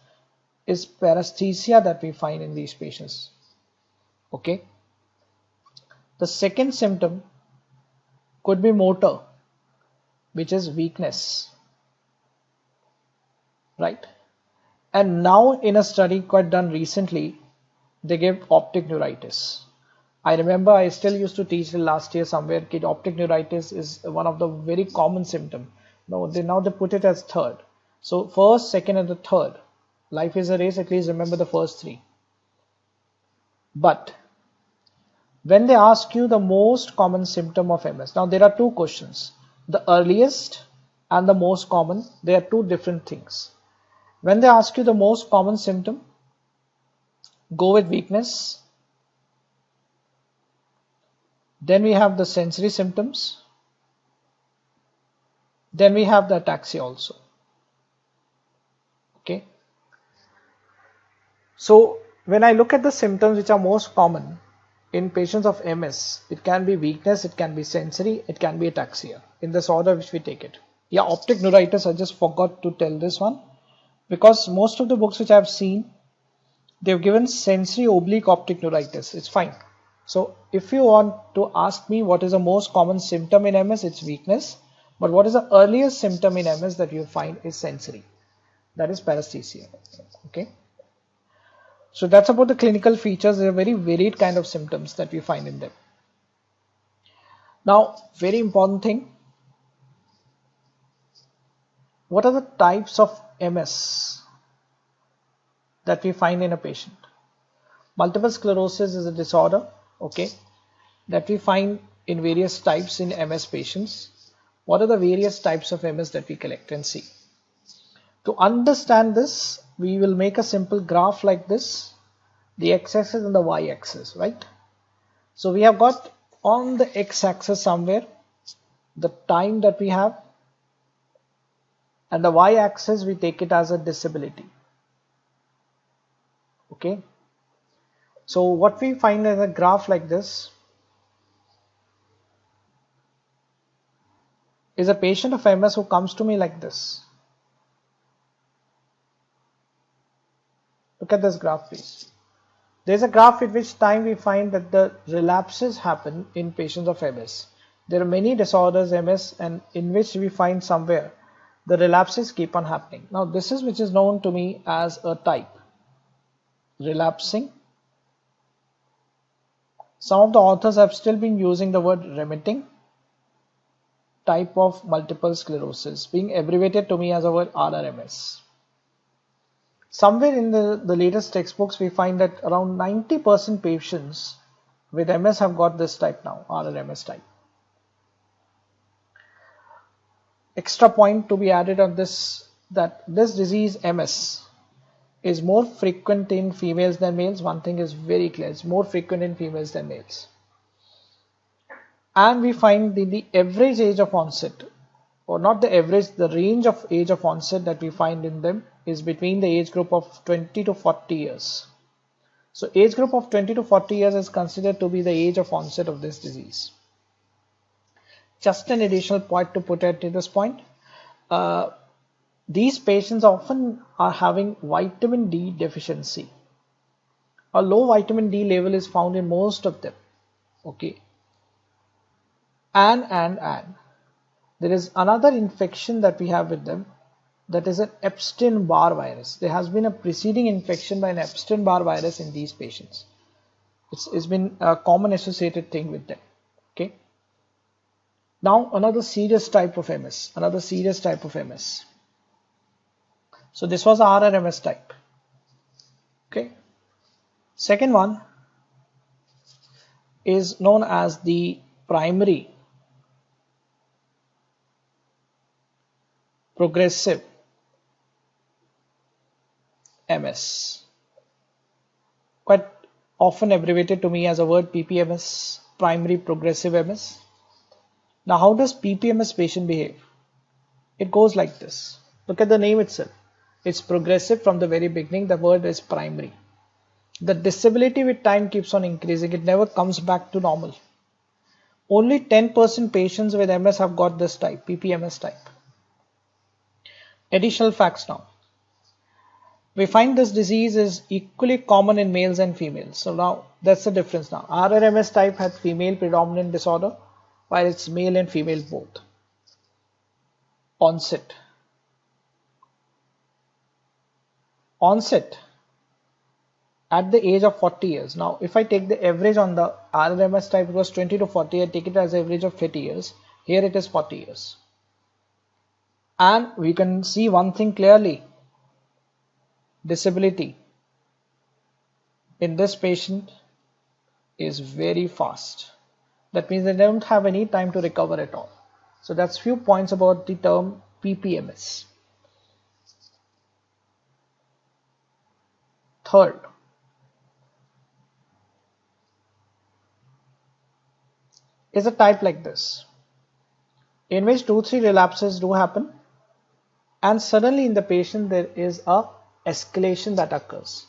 S1: Is paresthesia that we find in these patients. Okay. The second symptom could be motor, which is weakness, right? And now in a study quite done recently, they gave optic neuritis. I remember I still used to teach last year somewhere kid optic neuritis is one of the very common symptom. Now they put it as third. So first, second and the third. Life is a race, at least remember the first three. But when they ask you the most common symptom of MS, now there are two questions. The earliest and the most common, they are two different things. When they ask you the most common symptom, go with weakness. Then we have the sensory symptoms. Then we have the ataxia also. Okay. So when I look at the symptoms which are most common in patients of MS, it can be weakness, it can be sensory, it can be ataxia, in this order which we take it. Yeah, optic neuritis, I just forgot to tell this one, because most of the books which I have seen, they've given sensory oblique optic neuritis. It's fine. So if you want to ask me what is the most common symptom in MS, it's weakness. But what is the earliest symptom in MS that you find is sensory. That is paresthesia. Okay. So that's about the clinical features. There are very varied kind of symptoms that we find in them. Now, very important thing. What are the types of MS that we find in a patient? Multiple sclerosis is a disorder, okay, that we find in various types in MS patients. What are the various types of MS that we collect and see? To understand this, we will make a simple graph like this, the x-axis and the y-axis, right? So we have got on the x-axis somewhere the time that we have, and the y-axis we take it as a disability. Okay. So what we find in a graph like this is a patient of MS who comes to me like this. Look at this graph, please. There's a graph at which time we find that the relapses happen in patients of MS. There are many disorders MS and in which we find somewhere the relapses keep on happening. Now this is which is known to me as a type. Relapsing. Some of the authors have still been using the word remitting type of multiple sclerosis, being abbreviated to me as a word RRMS. Somewhere in the latest textbooks we find that around 90% patients with MS have got this type now, RRMS type. Extra point to be added on this, that this disease MS is more frequent in females than males. One thing is very clear, it's more frequent in females than males. And we find the average age of onset, or not the average, the range of age of onset that we find in them is between the age group of 20 to 40 years. So age group of 20 to 40 years is considered to be the age of onset of this disease. Just an additional point to put at this point. These patients often are having vitamin D deficiency. A low vitamin D level is found in most of them. Okay. And there is another infection that we have with them, that is an Epstein-Barr virus. There has been a preceding infection by an Epstein-Barr virus in these patients. It's been a common associated thing with them. Okay. Now another serious type of MS. So this was RRMS type. Okay. Second one is known as the primary progressive MS, quite often abbreviated to me as a word PPMS, primary progressive MS. Now how does PPMS patient behave? It goes like this. Look at the name itself. It's progressive from the very beginning. The word is primary. The disability with time keeps on increasing. It never comes back to normal. Only 10% patients with MS have got this type, PPMS type. Additional facts now. We find this disease is equally common in males and females. So now that's the difference now. RRMS type has female predominant disorder, while it's male and female both. Onset at the age of 40 years. Now if I take the average on the RRMS type, it was 20 to 40, I take it as average of 30 years. Here it is 40 years. And we can see one thing clearly. Disability in this patient is very fast. That means they don't have any time to recover at all. So that's few points about the term PPMS. Third, is a type like this, in which 2-3 relapses do happen, and suddenly in the patient there is a escalation that occurs.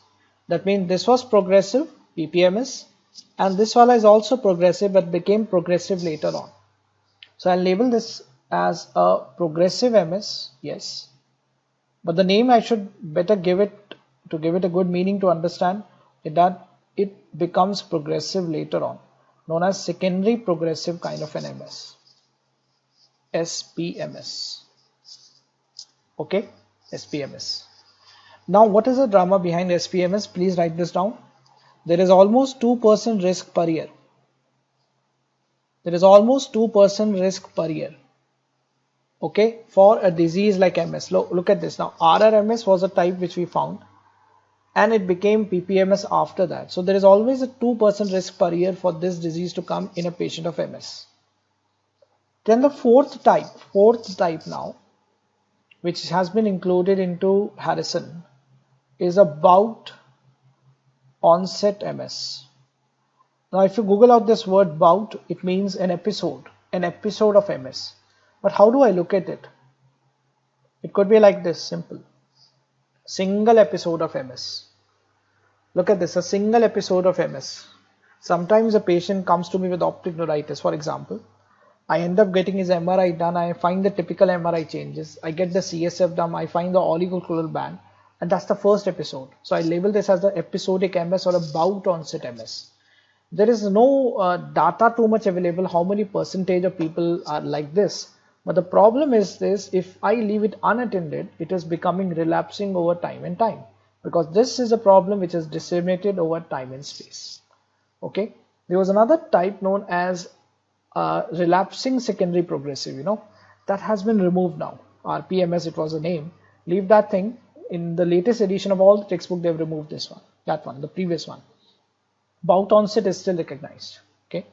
S1: That means this was progressive, PPMS, and this one is also progressive but became progressive later on. So I'll label this as a progressive MS, yes, but the name I should better give it, to give it a good meaning to understand, is that it becomes progressive later on, known as secondary progressive kind of an MS, SPMS. Okay, SPMS. Now what is the drama behind SPMS? Please write this down. There is almost 2% risk per year. There is almost 2% risk per year. Okay, for a disease like MS. Look at this now. RRMS was a type which we found, and it became PPMS after that. So there is always a 2% risk per year for this disease to come in a patient of MS. Then the fourth type now, which has been included into Harrison, is about onset MS. Now if you Google out this word bout, it means an episode of MS. But how do I look at it? It could be like this, simple. Single episode of MS. Look at this, a single episode of MS. Sometimes a patient comes to me with optic neuritis, for example. I end up getting his MRI done. I find the typical MRI changes. I get the CSF done. I find the oligochloral band. and that's the first episode. So I label this as the episodic MS or a bout onset MS. There is no data too much available how many percentage of people are like this. But the problem is this: if I leave it unattended, it is becoming relapsing over time and time, because this is a problem which is disseminated over time and space. Okay, there was another type known as relapsing secondary progressive, that has been removed now. RPMS, it was a name. Leave that thing. In the latest edition of all the textbook, they've removed this one, that one, the previous one. Bout onset is still recognized. Okay.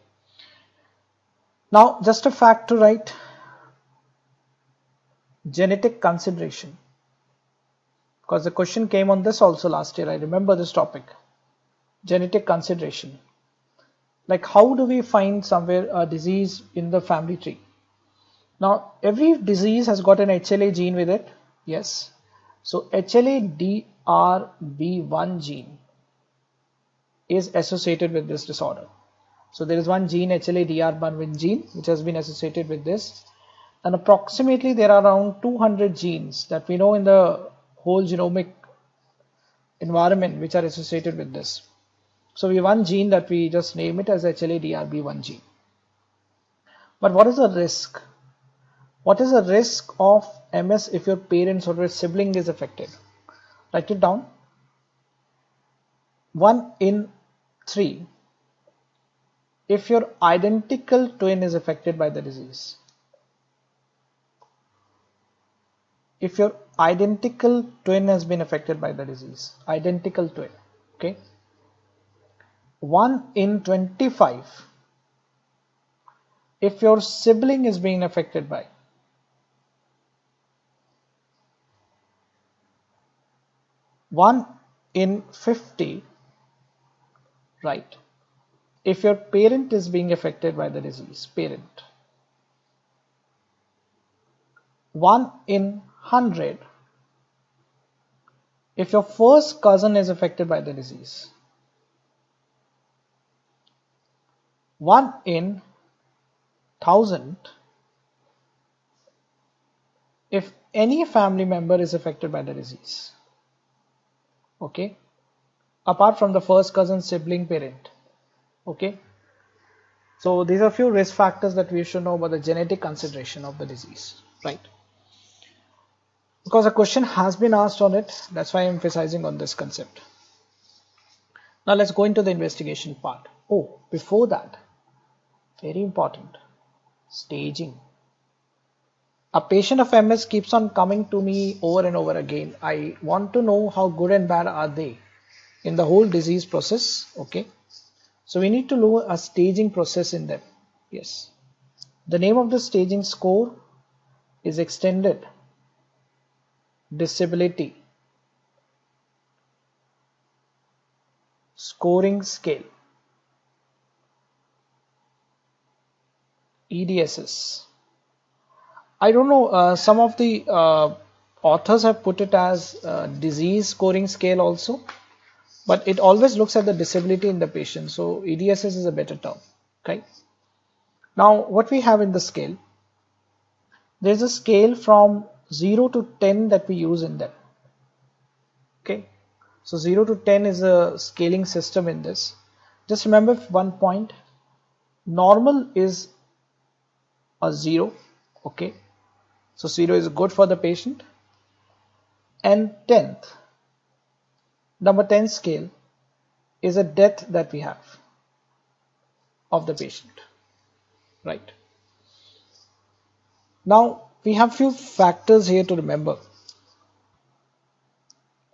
S1: Now, just a fact to write: genetic consideration, because the question came on this also last year. I remember this topic. Genetic consideration. Like, how do we find somewhere a disease in the family tree? Now, every disease has got an HLA gene with it. Yes. So HLA-DRB1 gene is associated with this disorder. So there is one gene, HLA-DRB1 gene, which has been associated with this. And approximately there are around 200 genes that we know in the whole genomic environment which are associated with this. So we have one gene that we just name it as HLA-DRB1 gene. But what is the risk? What is the risk of MS if your parents or your sibling is affected? Write it down. 1 in 3 if your identical twin is affected by the disease. If your identical twin has been affected by the disease, identical twin, okay. 1 in 25 if your sibling is being affected by. 1 in 50, right, if your parent is being affected by the disease, parent. 1 in 100 if your first cousin is affected by the disease. 1 in 1000 if any family member is affected by the disease. Okay, apart from the first cousin, sibling, parent. Okay, so these are a few risk factors that we should know about the genetic consideration of the disease, right? Because a question has been asked on it, that's why I'm emphasizing on this concept. Now let's go into the investigation part. Oh, before that, very important, staging. A patient of MS keeps on coming to me over and over again. I want to know how good and bad are they in the whole disease process. Okay, so we need to know a staging process in them. Yes, the name of the staging score is extended disability scoring scale, EDSS. I don't know, some of the authors have put it as disease scoring scale also, but it always looks at the disability in the patient, so EDSS is a better term. Okay, now what we have in the scale, there's a scale from 0 to 10 that we use in them. Okay, so 0 to 10 is a scaling system in this. Just remember one point: normal is a 0. Okay, so 0 is good for the patient, and 10th, number 10 scale, is a death that we have of the patient, right? Now we have few factors here to remember.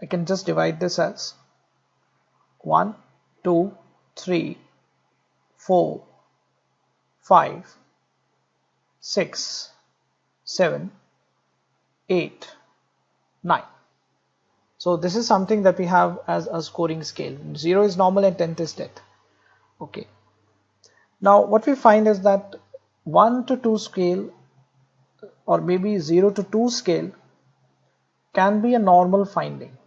S1: I can just divide this as 1, 2, 3, 4, 5, 6, 7, 8, 9. So this is something that we have as a scoring scale. 0 is normal and 10th is death. Okay. Now what we find is that 1 to 2 scale, or maybe 0 to 2 scale, can be a normal finding.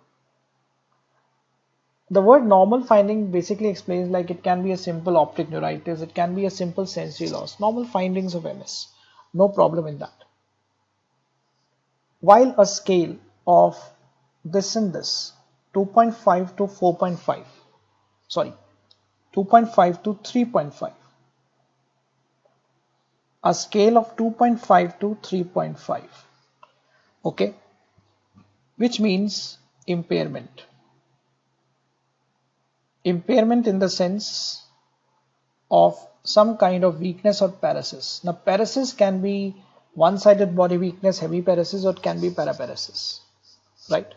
S1: The word normal finding basically explains like it can be a simple optic neuritis, it can be a simple sensory loss, normal findings of MS, no problem in that. While a scale of this and this, 2.5 to 4.5, sorry, 2.5 to 3.5, a scale of 2.5 to 3.5, okay, which means impairment. Impairment in the sense of some kind of weakness or paralysis. Now, paralysis can be one-sided body weakness, heavy paralysis, or it can be paraparesis, right?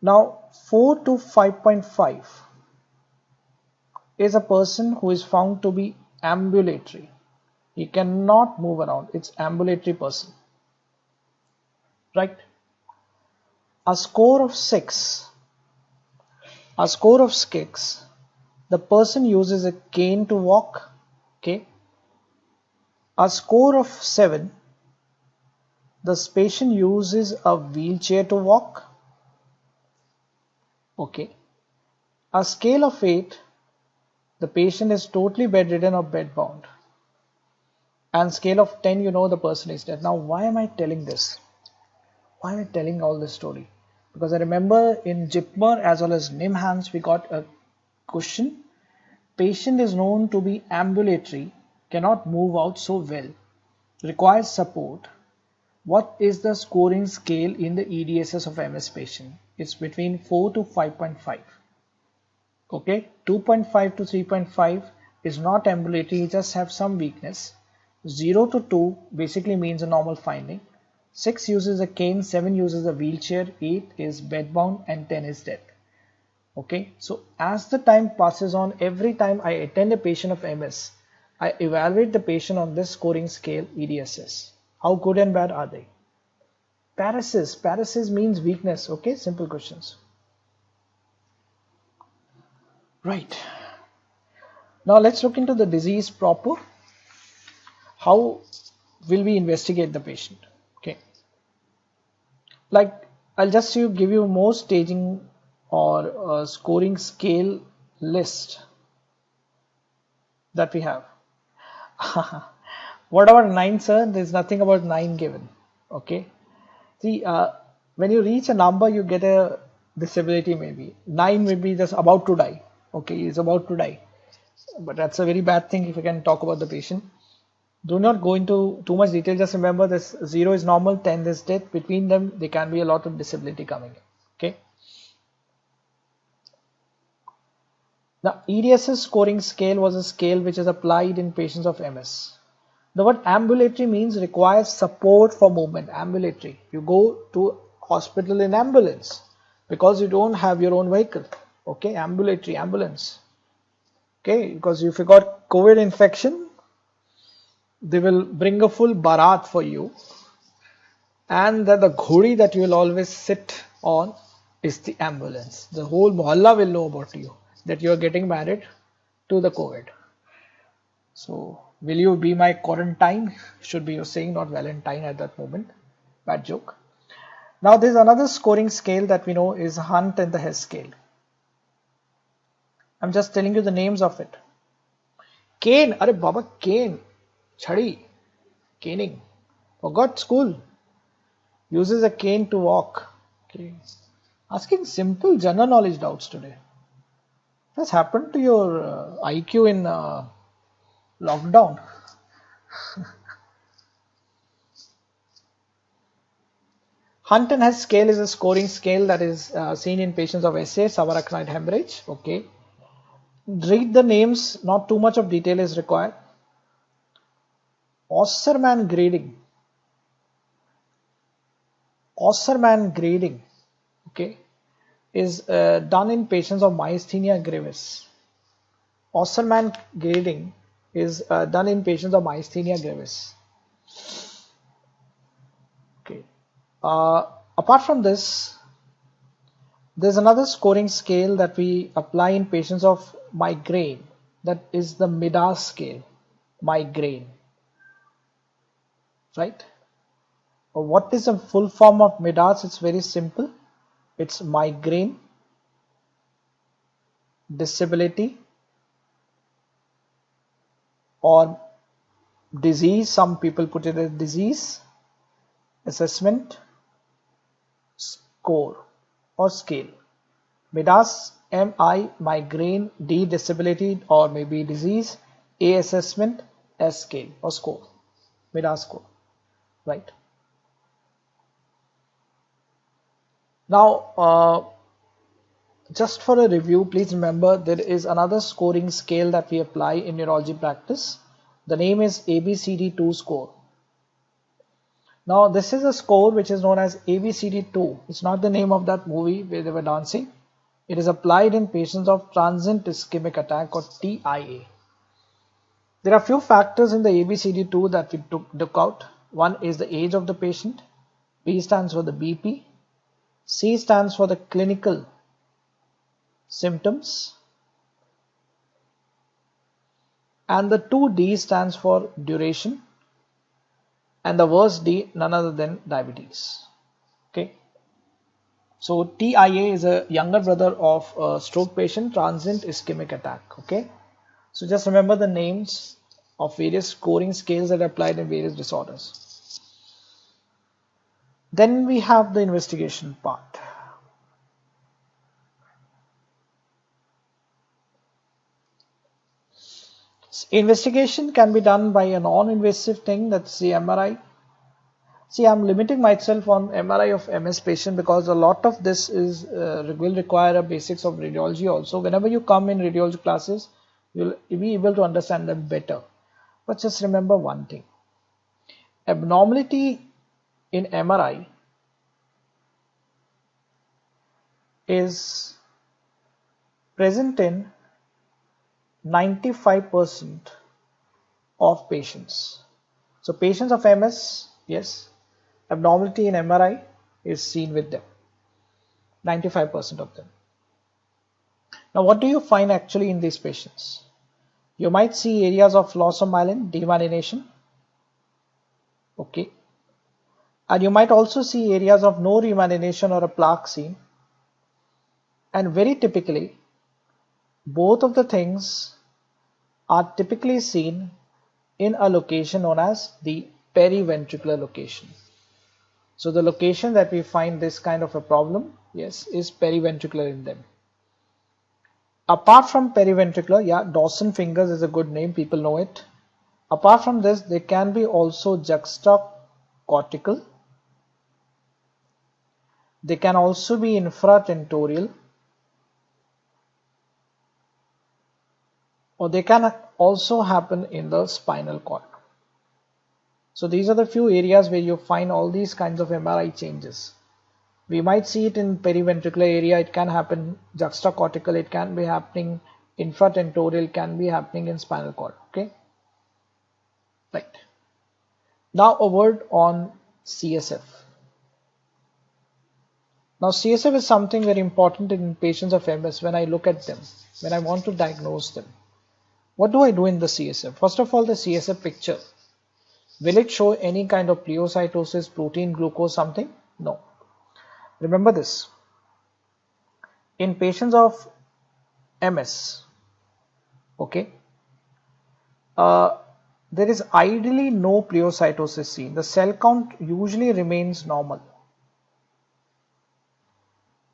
S1: Now, 4 to 5.5 is a person who is found to be ambulatory. He cannot move around. It's ambulatory person, right? A score of 6, the person uses a cane to walk, okay? A score of 7, the patient uses a wheelchair to walk, okay? A scale of 8, the patient is totally bedridden or bedbound. And scale of 10, you know the person is dead. Now, why am I telling this? Why am I telling all this story? Because I remember in JIPMER as well as NIMHANS, we got a question. Patient is known to be ambulatory, cannot move out so well, requires support. What is the scoring scale in the EDSS of MS patient? It's between 4 to 5.5. Okay, 2.5 to 3.5 is not ambulatory, he just have some weakness. 0 to 2 basically means a normal finding. 6 uses a cane, 7 uses a wheelchair, 8 is bedbound, and 10 is dead. Okay, so as the time passes on, every time I attend a patient of MS, I evaluate the patient on this scoring scale EDSS. How good and bad are they? Paralysis means weakness. Okay, simple questions. Right. Now let's look into the disease proper. How will we investigate the patient? Okay. Like I'll just give you more staging or scoring scale list that we have. What about 9, sir? There's nothing about 9 given. Okay. See, when you reach a number, you get a disability maybe. 9 may be just about to die. Okay, he's about to die. But that's a very bad thing if you can talk about the patient. Do not go into too much detail. Just remember this 0 is normal, 10 is death. Between them, there can be a lot of disability coming in. Okay. Now, EDSS scoring scale was a scale which is applied in patients of MS. The word ambulatory means requires support for movement. Ambulatory. You go to hospital in ambulance because you don't have your own vehicle. Okay, ambulatory, ambulance. Okay, because if you got COVID infection, they will bring a full barat for you, and the ghodi that you will always sit on is the ambulance. The whole mohalla will know about you that you are getting married to the COVID. So, will you be my quarantine? Should be you're saying, not Valentine at that moment. Bad joke. Now, there's another scoring scale that we know is Hunt and the Hess scale. I'm just telling you the names of it. Cane, Are Baba, cane, chhadi, caning. Forgot school. Uses a cane to walk. Okay. Asking simple general knowledge doubts today. What's happened to your IQ in lockdown? Hunt and Hess scale is a scoring scale that is seen in patients of SA, subarachnoid hemorrhage. Okay. Read the names, not too much of detail is required. Osserman grading. Osserman grading, okay, is done in patients of myasthenia gravis. Osserman grading is done in patients of myasthenia gravis. Okay. Apart from this, there's another scoring scale that we apply in patients of migraine. That is the Midas scale. Migraine. Right? What is the full form of Midas? It's very simple. It's migraine, disability, or disease. Some people put it as disease, assessment, score or scale. MIDAS, MI, migraine, D, disability or maybe disease, A, assessment, S, scale or score. MIDAS score, right? Now, just for a review, please remember there is another scoring scale that we apply in neurology practice. The name is ABCD2 score. Now, this is a score which is known as ABCD2. It's not the name of that movie where they were dancing. It is applied in patients of transient ischemic attack or TIA. There are few factors in the ABCD2 that we took out. One is the age of the patient. B stands for the BP. C stands for the clinical symptoms. And the 2D stands for duration. And the worst D, none other than diabetes. Okay. So TIA is a younger brother of a stroke patient, transient ischemic attack. Okay. So just remember the names of various scoring scales that are applied in various disorders. Then we have the investigation part. Investigation can be done by a non-invasive thing, that's the MRI. See, I'm limiting myself on MRI of MS patient because a lot of this is will require a basics of radiology also. Whenever you come in radiology classes, you'll be able to understand them better. But just remember one thing. Abnormality in MRI is present in 95% of patients. So patients of MS, yes, abnormality in MRI is seen with them, 95% of them. Now what do you find actually in these patients? You might see areas of loss of myelin, demyelination, okay, and you might also see areas of no remyelination or a plaque seen, and very typically both of the things are typically seen in a location known as the periventricular location. So the location that we find this kind of a problem, yes, is periventricular in them. Apart from periventricular, yeah, Dawson fingers is a good name, people know it. Apart from this, they can be also juxtacortical. They can also be infratentorial, or they can also happen in the spinal cord. So these are the few areas where you find all these kinds of MRI changes. We might see it in periventricular area, it can happen juxtacortical, it can be happening infratentorial, can be happening in spinal cord. Okay, right. Now a word on CSF. Now CSF is something very important in patients of MS when I look at them, when I want to diagnose them. What do I do in the CSF? First of all, the CSF picture. Will it show any kind of pleocytosis, protein, glucose, something? No. Remember this. In patients of MS, okay, there is ideally no pleocytosis seen. The cell count usually remains normal.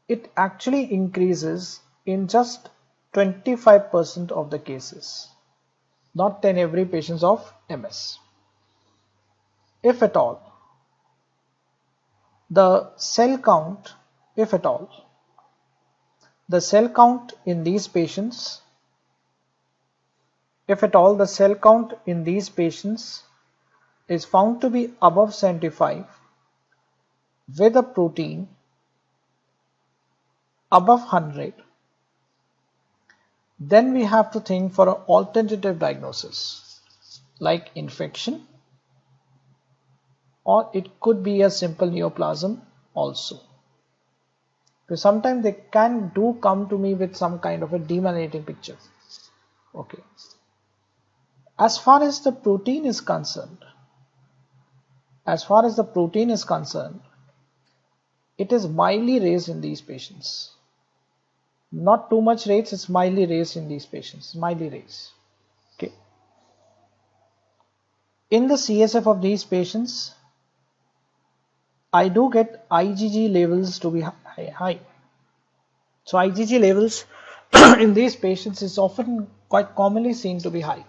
S1: It actually increases in just 25% of the cases, not in every patient of MS. If at all, the cell count, if at all, the cell count in these patients, if at all the cell count in these patients is found to be above 75 with a protein above 100, then we have to think for an alternative diagnosis like infection, or it could be a simple neoplasm also. Because sometimes they do come to me with some kind of a demyelinating picture. Okay. As far as the protein is concerned, it is mildly raised in these patients. Not too much raised, it's mildly raised in these patients, mildly raised. Okay. In the CSF of these patients, I do get IgG levels to be high. So IgG levels in these patients is often quite commonly seen to be high.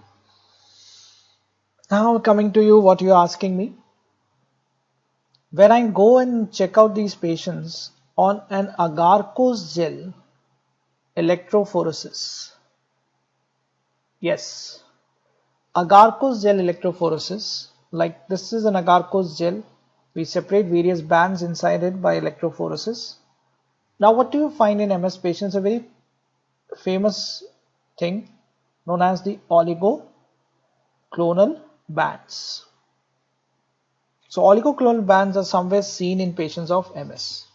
S1: Now coming to you, what you're asking me. When I go and check out these patients on an agarco's gel electrophoresis, yes, agarco's gel electrophoresis, like this is an agarco's gel, we separate various bands inside it by electrophoresis. Now what do you find in MS patients? A very famous thing known as the oligoclonal bands. So oligoclonal bands are somewhere seen in patients of MS.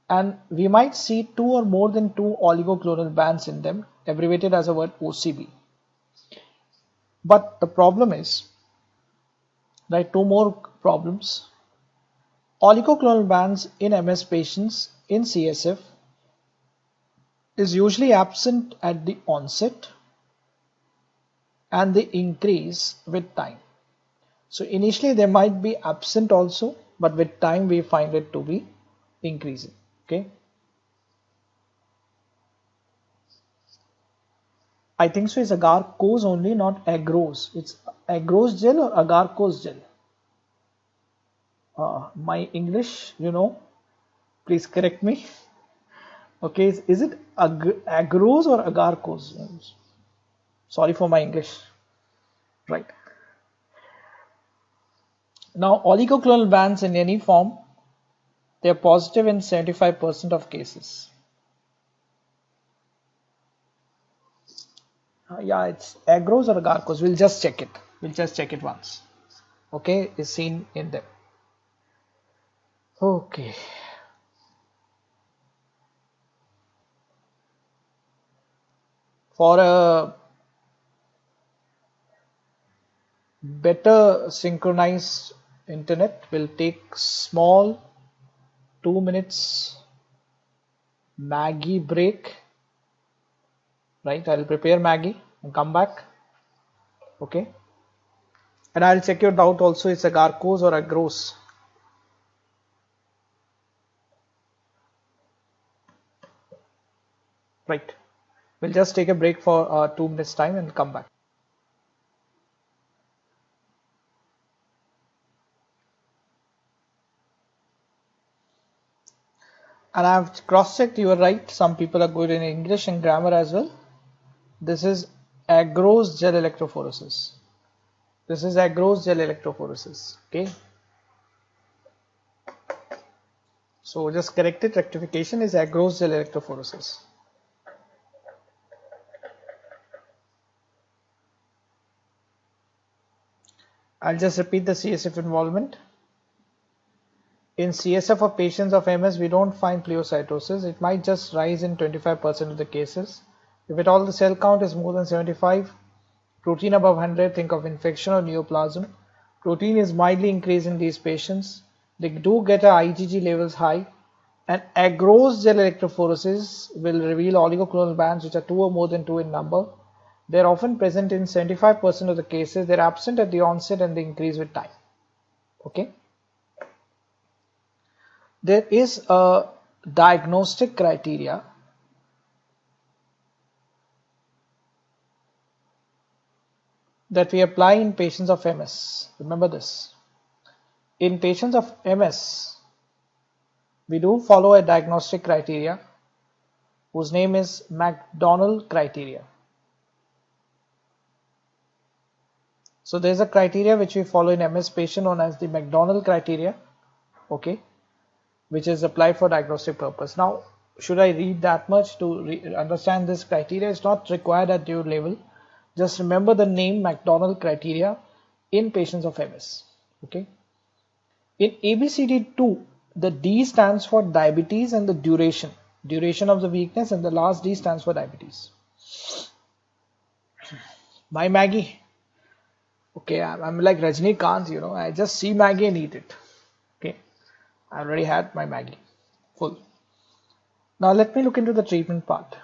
S1: And we might see two or more than two oligoclonal bands in them, abbreviated as a word OCB. But the problem is, right, two more problems. Oligoclonal bands in MS patients in CSF is usually absent at the onset and they increase with time. So initially they might be absent also, but with time we find it to be increasing. Okay. I think so. It's agar-cos only, not agros. It's agros gel or agar-cos gel. My English, please correct me. Okay, is it agros or agar-cos? Sorry for my English. Right. Now, oligoclonal bands in any form, they are positive in 75% of cases. Yeah, it's agros or agar-cos. We'll just check it. We'll just check it once. Okay, is seen in them. Okay. For a better synchronized internet, will take small 2 minutes Maggie break. Right, I'll prepare Maggie and come back. Okay. And I'll check your doubt also, it's agar-cos or agros. Right. We'll just take a break for 2 minutes time and come back. And I've cross-checked, you are right. Some people are good in English and grammar as well. This is agros gel electrophoresis. This is agros gel electrophoresis. Okay. So just correct it. Rectification is agros gel electrophoresis. I'll just repeat the CSF involvement. In CSF of patients of MS, we don't find pleocytosis. It might just rise in 25% of the cases. If at all the cell count is more than 75, protein above 100, think of infection or neoplasm. Protein is mildly increased in these patients. They do get a IgG levels high. And agros gel electrophoresis will reveal oligoclonal bands which are two or more than two in number. They're often present in 75% of the cases. They're absent at the onset and they increase with time. Okay. There is a diagnostic criteria that we apply in patients of MS. Remember this. In patients of MS, we do follow a diagnostic criteria whose name is McDonald criteria. So there's a criteria which we follow in MS patient known as the McDonald criteria, okay, which is applied for diagnostic purpose. Now, should I read that much to understand this criteria? It's not required at your level. Just remember the name McDonald criteria in patients of MS, okay. In ABCD2, the D stands for diabetes and the duration of the weakness, and the last D stands for diabetes. My Maggie. Okay, I'm like Rajnikant, I just see Maggie and eat it. Okay, I already had my Maggie full. Now let me look into the treatment part.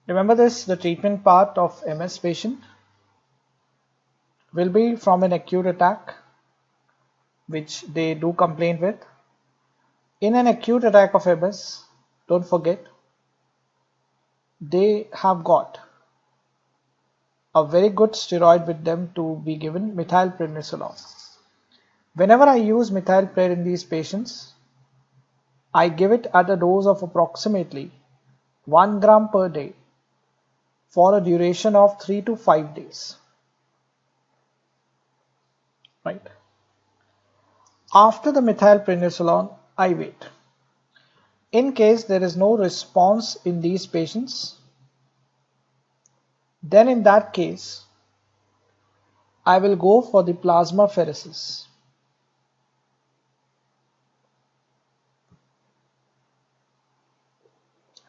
S1: Remember this, the treatment part of MS patient will be from an acute attack. which they do complain with. In an acute attack of MS, don't forget, they have got a very good steroid with them to be given, methylprednisolone. Whenever I use methylpred in these patients, I give it at a dose of approximately 1 gram per day for a duration of 3 to 5 days. Right? After the methylprednisolone, I wait. In case there is no response in these patients, then in that case, I will go for the plasmapheresis.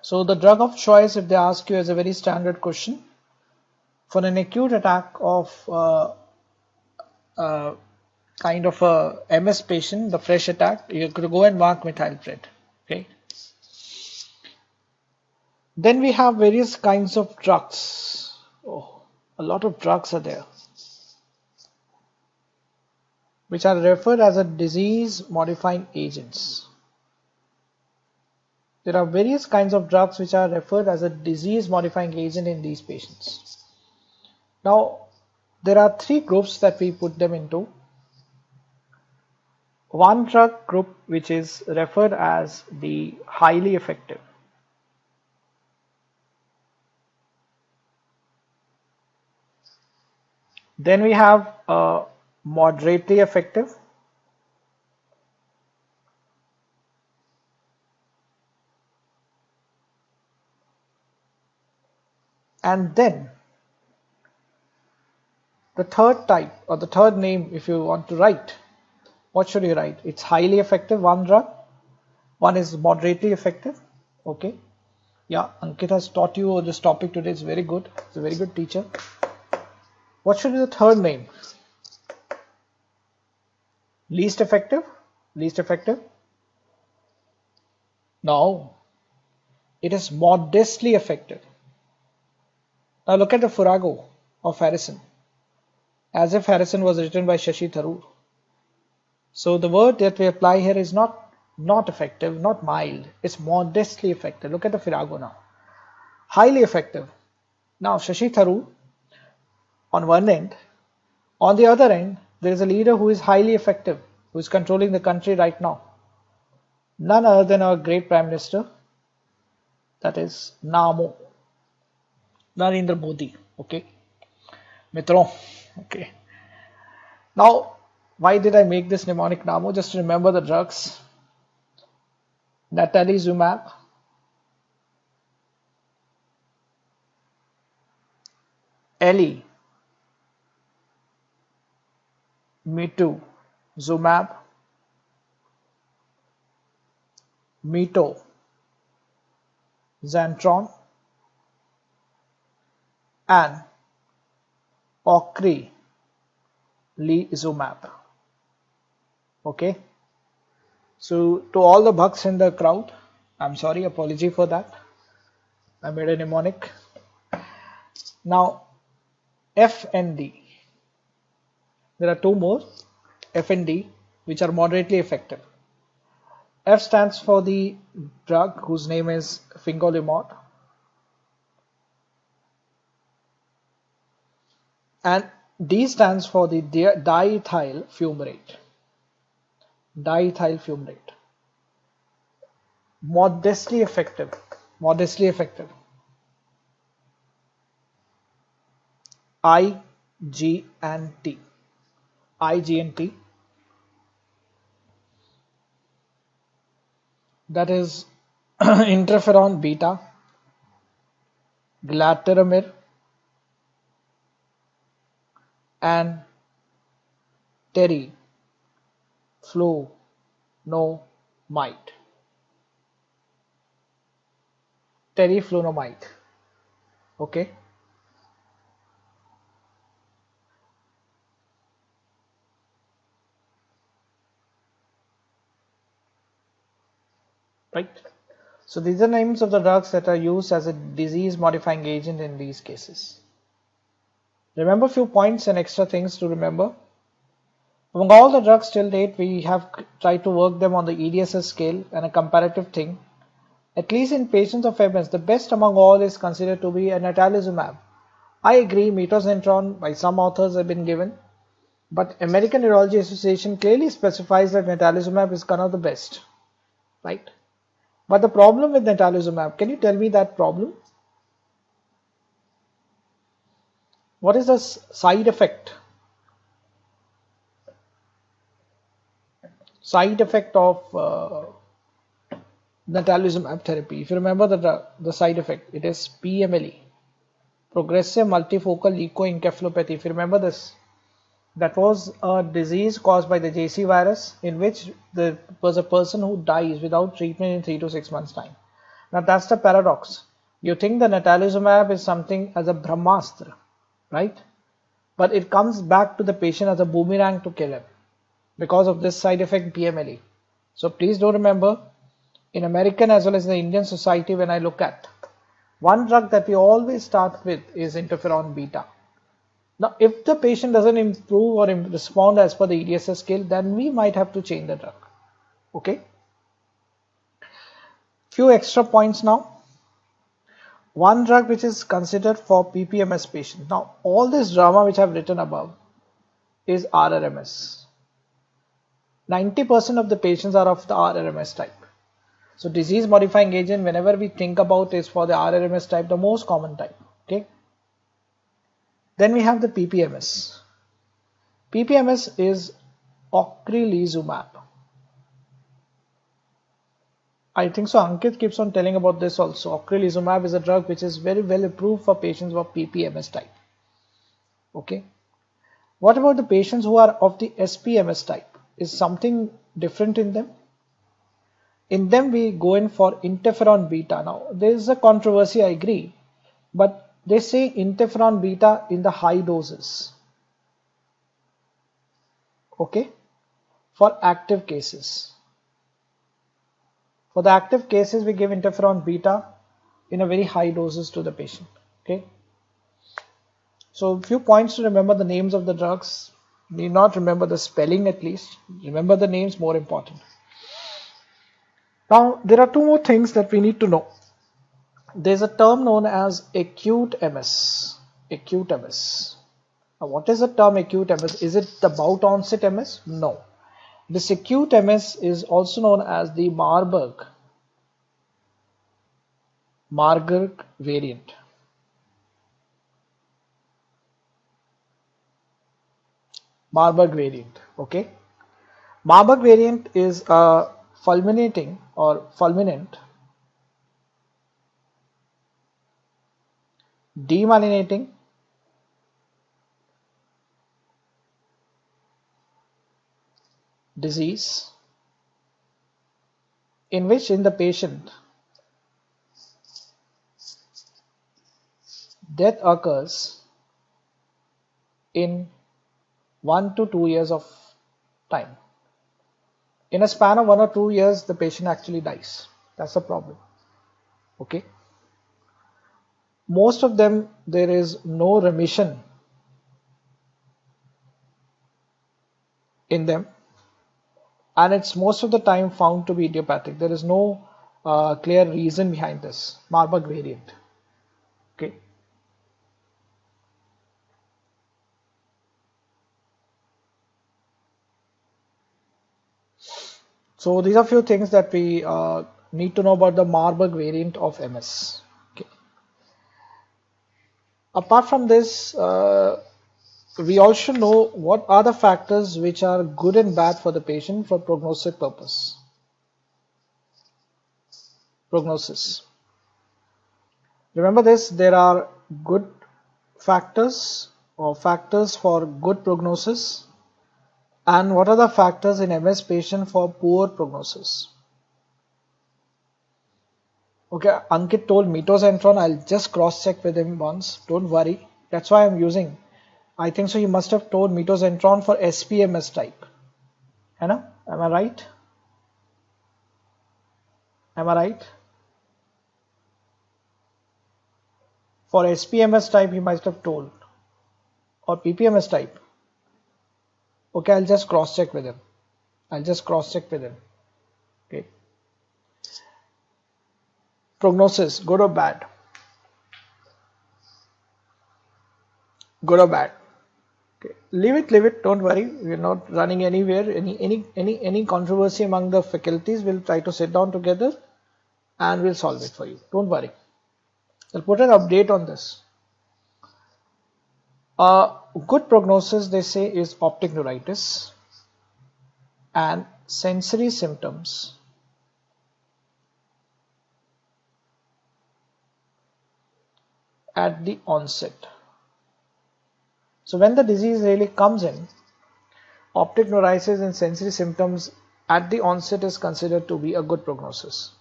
S1: So the drug of choice, if they ask you, is a very standard question. For an acute attack of kind of a MS patient, the fresh attack, you could go and mark methylpred. Okay. Then we have various kinds of drugs. Oh, a lot of drugs are there, which are referred as a disease modifying agents. There are various kinds of drugs which are referred as a disease modifying agent in these patients. Now, there are three groups that we put them into. One drug group which is referred as the highly effective. Then we have moderately effective. And then the third type, or the third name, if you want to write, what should you write? It's highly effective, one drug. One is moderately effective. Okay. Yeah, Ankit has taught you this topic today. It's very good. It's a very good teacher. What should be the third name? Least effective? Least effective? No. It is modestly effective. Now look at the Furago of Harrison. As if Harrison was written by Shashi Tharoor. So the word that we apply here is not effective, not mild. It's modestly effective. Look at the Furago now. Highly effective. Now Shashi Tharoor on one end. On the other end, there is a leader who is highly effective, who is controlling the country right now. None other than our great Prime Minister, that is Namo, Narendra Modi. Okay, Mitron. Okay. Now, why did I make this mnemonic Namo? Just to remember the drugs. Natalizumab, Eli, Mituzumab, Mito, Xantron, and Ocrelizumab. Okay. So to all the bugs in the crowd, I'm sorry, apology for that. I made a mnemonic. Now F and D. There are two more, F and D, which are moderately effective. F stands for the drug whose name is fingolimod, and D stands for the diethyl fumarate. Diethyl fumarate. Modestly effective. Modestly effective. I, G, and T. I, G, and T. That is interferon beta, glatiramer, and teriflunomide. Teriflunomide. Okay. Right. So these are names of the drugs that are used as a disease modifying agent in these cases. Remember a few points and extra things to remember. Among all the drugs till date, we have tried to work them on the EDSS scale and a comparative thing. At least in patients of MS, the best among all is considered to be a natalizumab. I agree, metoxantrone by some authors have been given, but American Neurology Association clearly specifies that natalizumab is one of the best, right? But the problem with natalizumab, can you tell me that problem? What is the side effect? Side effect of natalizumab therapy. If you remember the side effect, it is PMLE, progressive multifocal leukoencephalopathy. If you remember this, that was a disease caused by the JC virus in which there was a person who dies without treatment in 3 to 6 months time. Now that's the paradox. You think the natalizumab is something as a brahmastra, right? But it comes back to the patient as a boomerang to kill him because of this side effect PMLE. So please do remember, in American as well as the Indian society, when I look at one drug that we always start with is interferon beta. Now, if the patient doesn't improve or respond as per the EDSS scale, then we might have to change the drug. Okay. Few extra points now. One drug which is considered for PPMS patients. Now, all this drama which I've written above is RRMS. 90% of the patients are of the RRMS type. So disease modifying agent, whenever we think about, is for the RRMS type, the most common type. Okay. Then we have the PPMS. PPMS is ocrelizumab. I think so. Ankit keeps on telling about this also. Ocrelizumab is a drug which is very well approved for patients of PPMS type. Okay. What about the patients who are of the SPMS type? Is something different in them? In them, we go in for interferon beta. Now, there is a controversy, I agree, but they say interferon beta in the high doses. Okay, for active cases. For the active cases, we give interferon beta in a very high doses to the patient. Okay. So, a few points to remember: the names of the drugs. Need not remember the spelling, at least. Remember the names, more important. Now, there are two more things that we need to know. There's a term known as acute MS. Acute MS. Now, what is the term acute MS? Is it the bout onset MS? No. This acute MS is also known as the Marburg variant. Marburg variant. Okay. Marburg variant is a fulminating or fulminant, demyelinating, disease in which in the patient death occurs in 1 to 2 years of time. In a span of 1 or 2 years, the patient actually dies. That's the problem. Okay. Most of them, there is no remission in them, and it's most of the time found to be idiopathic. There is no clear reason behind this Marburg variant. Okay. So these are few things that we need to know about the Marburg variant of MS. Okay. Apart from this, we also know what are the factors which are good and bad for the patient for prognostic purpose. Prognosis. Remember this, there are good factors or factors for good prognosis, and what are the factors in MS patient for poor prognosis. Okay, Ankit told metoxantrone. I'll just cross check with him once. Don't worry. That's why I'm using. I think so. He must have told metoxantrone for SPMS type. Am I right? Am I right? For SPMS type, he must have told, or PPMS type. Okay, I'll just cross check with him. Okay. Prognosis, good or bad? Good or bad? Okay. Leave it. Don't worry. We're not running anywhere. Any controversy among the faculties, we'll try to sit down together and we'll solve it for you. Don't worry. I'll put an update on this. Good prognosis, they say, is optic neuritis and sensory symptoms at the onset. So when the disease really comes in, optic neuritis and sensory symptoms at the onset is considered to be a good prognosis.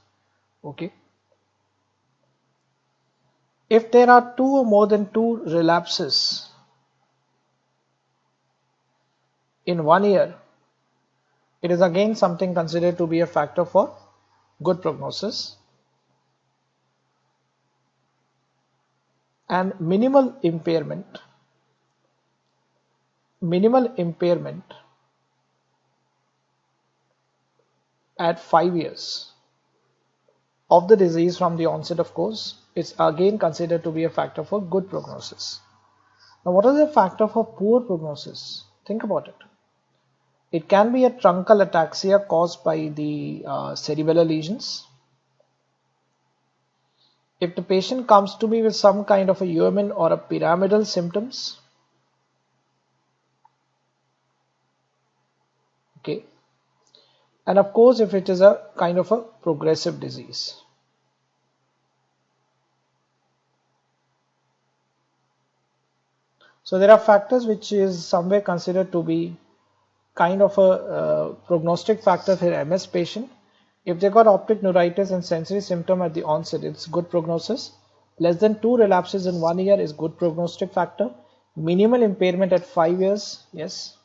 S1: Okay. If there are 2 or more than 2 relapses in 1 year, it is again something considered to be a factor for good prognosis. And minimal impairment at 5 years of the disease from the onset, of course, is again considered to be a factor for good prognosis. Now, what is the factor for poor prognosis? Think about it. It can be a truncal ataxia caused by the cerebellar lesions. If the patient comes to me with some kind of a Eumann or a pyramidal symptoms, okay, and of course if it is a kind of a progressive disease. So there are factors which is somewhere considered to be kind of a prognostic factor for MS patient. If they got optic neuritis and sensory symptom at the onset, it's good prognosis. Less than 2 relapses in 1 year is good prognostic factor. Minimal impairment at 5 years, yes,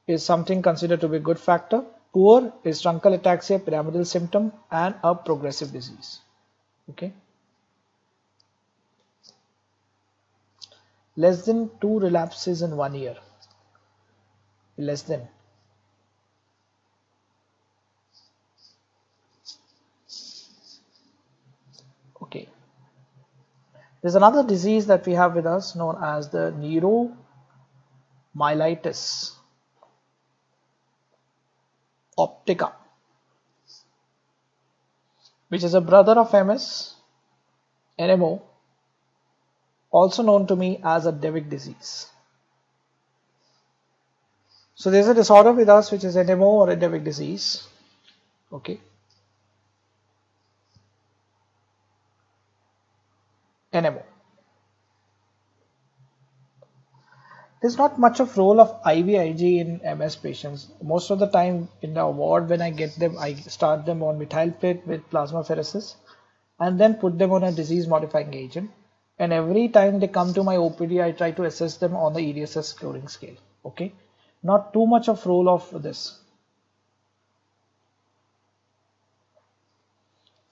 S1: is something considered to be good factor. Poor is truncal ataxia, pyramidal symptom, and a progressive disease. Okay. Less than 2 relapses in 1 year. Less than. Okay. There's another disease that we have with us known as the neuromyelitis optica, which is a brother of MS, NMO, also known to me as a Devic disease. So there's a disorder with us which is NMO or a Devic disease. Okay. NMO. There's not much of role of IVIG in MS patients. Most of the time in the ward when I get them, I start them on methylpred with plasmapheresis and then put them on a disease modifying agent. And every time they come to my OPD, I try to assess them on the EDSS scoring scale. Okay. Not too much of role of this.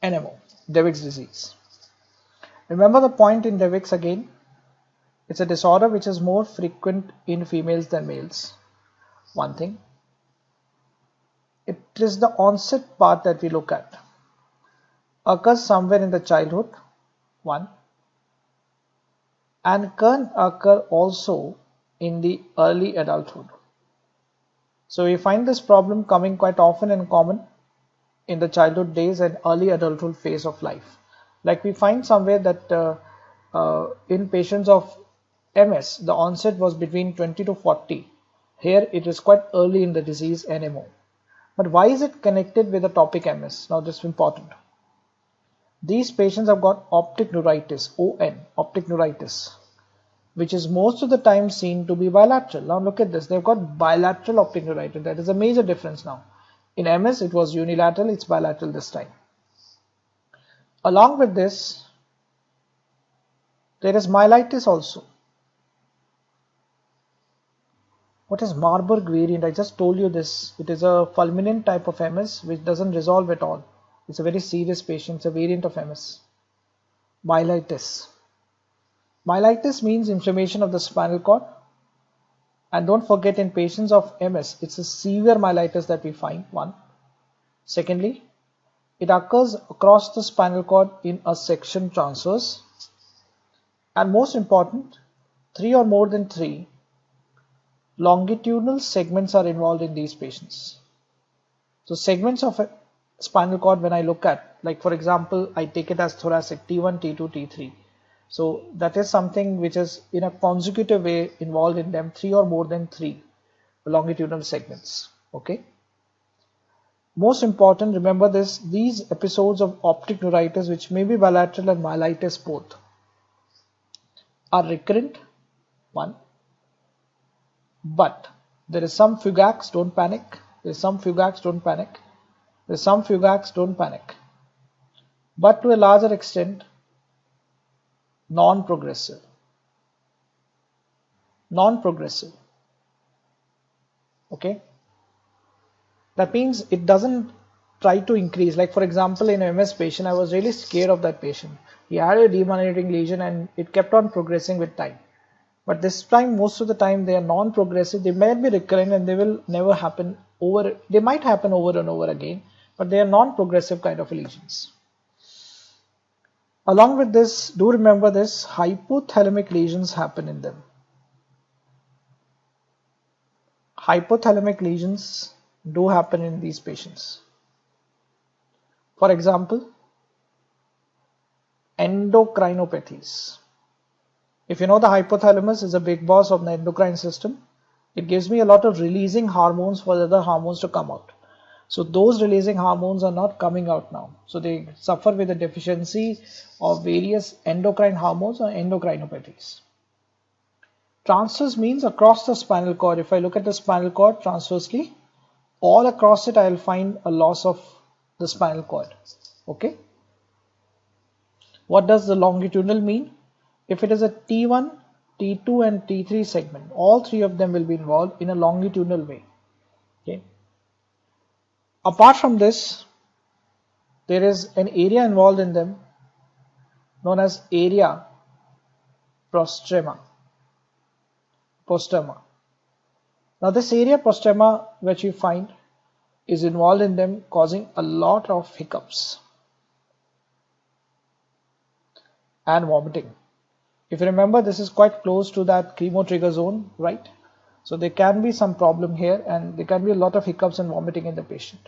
S1: NMO, Devick's disease. Remember the point in Devick's again. It's a disorder which is more frequent in females than males. One thing. It is the onset part that we look at. Occurs somewhere in the childhood. One. And can occur also in the early adulthood. So we find this problem coming quite often and common in the childhood days and early adulthood phase of life. Like we find somewhere that in patients of MS, the onset was between 20 to 40. Here it is quite early in the disease NMO. But why is it connected with atopic MS? Now this is important. These patients have got optic neuritis, ON, optic neuritis, which is most of the time seen to be bilateral. Now look at this, they've got bilateral optic neuritis. That is a major difference now. In MS it was unilateral, it's bilateral this time. Along with this, there is myelitis also. What is Marburg variant? I just told you this. It is a fulminant type of MS which doesn't resolve at all. It's a very serious patient. It's a variant of MS. Myelitis. Myelitis means inflammation of the spinal cord And don't forget, in patients of MS, it's a severe myelitis that we find, one. Secondly, it occurs across the spinal cord in a section transverse. And most important, 3 or more than 3 longitudinal segments are involved in these patients. So segments of a spinal cord, when I look at, like for example, I take it as thoracic T1, T2, T3. So that is something which is in a consecutive way involved in them, 3 or more than 3 longitudinal segments. Okay. Most important, remember this, these episodes of optic neuritis, which may be bilateral and myelitis both, are recurrent, one. But there is some fugax, don't panic. There's some fugax, don't panic. There's some fugax, don't panic. But to a larger extent, non-progressive. Non-progressive. Okay. That means it doesn't try to increase. Like for example, in an MS patient, I was really scared of that patient. He had a demyelinating lesion and it kept on progressing with time. But this time, most of the time, they are non-progressive. They might be recurrent and they will never happen over. They might happen over and over again, but they are non-progressive kind of lesions. Along with this, do remember this, hypothalamic lesions happen in them. Hypothalamic lesions do happen in these patients. For example, endocrinopathies. If you know, the hypothalamus is a big boss of the endocrine system. It gives me a lot of releasing hormones for the other hormones to come out. So those releasing hormones are not coming out now. So they suffer with a deficiency of various endocrine hormones or endocrinopathies. Transverse means across the spinal cord. If I look at the spinal cord transversely, all across it I will find a loss of the spinal cord. Okay. What does the longitudinal mean? If it is a T1, T2 and T3 segment, all 3 of them will be involved in a longitudinal way. Okay. Apart from this, there is an area involved in them known as area postrema. Now this area postrema which you find is involved in them, causing a lot of hiccups and vomiting. If you remember, this is quite close to that chemo trigger zone, right? So there can be some problem here and there can be a lot of hiccups and vomiting in the patient.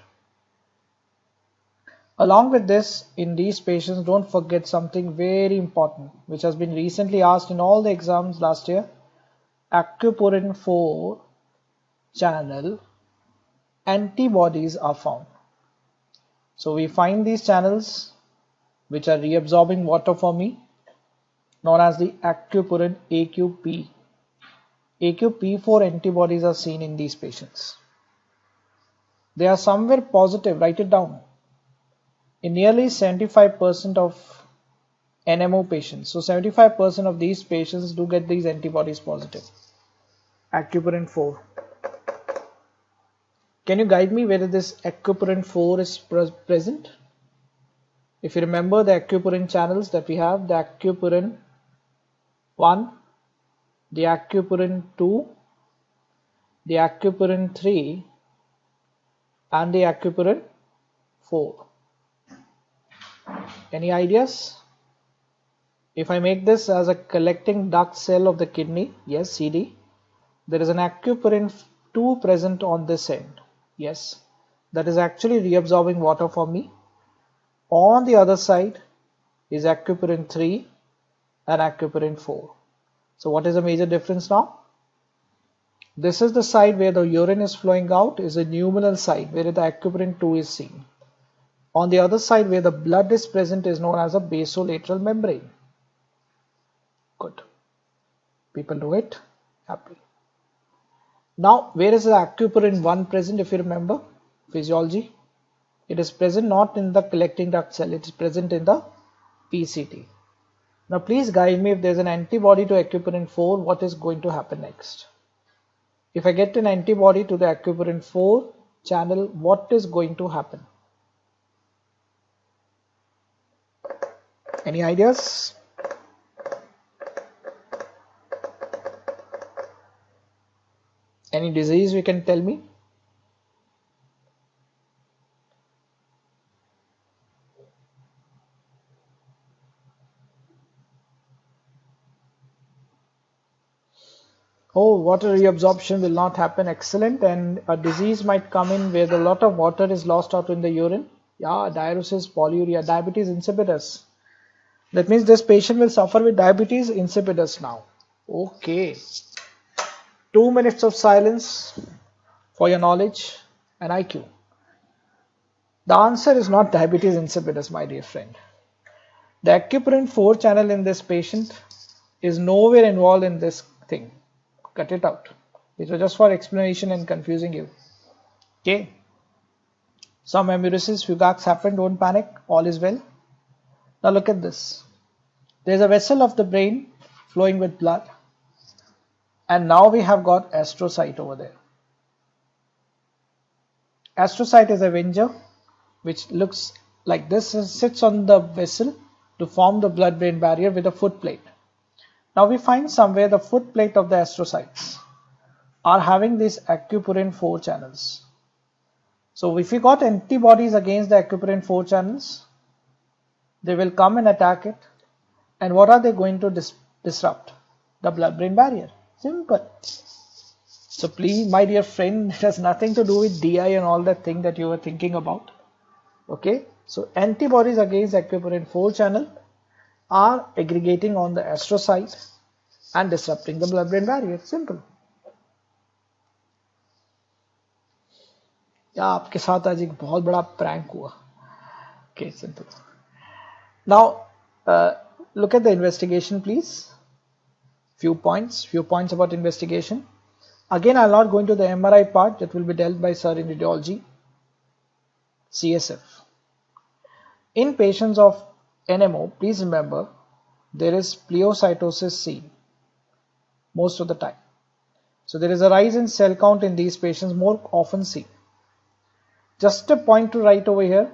S1: Along with this, in these patients, don't forget something very important which has been recently asked in all the exams last year. Aquaporin 4 channel antibodies are found. So we find these channels which are reabsorbing water for me, known as the aquaporin AQP. AQP4 antibodies are seen in these patients. They are somewhere positive, write it down, in nearly 75% of NMO patients. So 75% of these patients do get these antibodies positive. Aquaporin 4. Can you guide me whether this aquaporin 4 is present? If you remember the aquaporin channels that we have, the aquaporin 1, the aquaporin 2, the aquaporin 3 and the aquaporin 4. Any ideas? If I make this as a collecting duct cell of the kidney, yes, CD, there is an aquaporin 2 present on this end. Yes, that is actually reabsorbing water for me. On the other side is aquaporin 3 and aquaporin 4. So what is the major difference now? This is the side where the urine is flowing out, is a numinal side where the aquaporin 2 is seen. On the other side where the blood is present is known as a basolateral membrane. Good. People do it. Happy. Now, where is the aquaporin 1 present? If you remember physiology, it is present not in the collecting duct cell, it is present in the PCT. Now, please guide me, if there is an antibody to aquaporin 4, what is going to happen next? If I get an antibody to the aquaporin 4 channel, what is going to happen? Any ideas? Any disease you can tell me? Oh, water reabsorption will not happen. Excellent. And a disease might come in where a lot of water is lost out in the urine. Yeah, diuresis, polyuria, diabetes insipidus. That means this patient will suffer with diabetes insipidus now. Okay. 2 minutes of silence for your knowledge and IQ. The answer is not diabetes insipidus, my dear friend. The acuprine 4 channel in this patient is nowhere involved in this thing. Cut it out. It was just for explanation and confusing you. Okay. Some emesis fugax happened. Don't panic. All is well. Now look at this. There's a vessel of the brain flowing with blood. And now we have got astrocyte over there. Astrocyte is a venger which looks like this. It sits on the vessel to form the blood-brain barrier with a foot plate. Now we find somewhere the foot plate of the astrocytes are having these acuprine 4 channels. So if we got antibodies against the acuprine 4 channels, they will come and attack it. And what are they going to disrupt? The blood-brain barrier. Simple. So please, my dear friend, it has nothing to do with DI and all that thing that you were thinking about. Okay. So antibodies against acuprine 4 channel are aggregating on the astrocyte and disrupting the blood-brain barrier. Simple. या आपके साथ आज एक बहुत बड़ा prank हुआ. Okay, simple. Now, look at the investigation, please. Few points about investigation. Again, I'll not go into the MRI part. That will be dealt by sir in radiology. CSF. In patients of NMO, please remember, there is pleocytosis seen most of the time. So there is a rise in cell count in these patients more often seen. Just a point to write over here.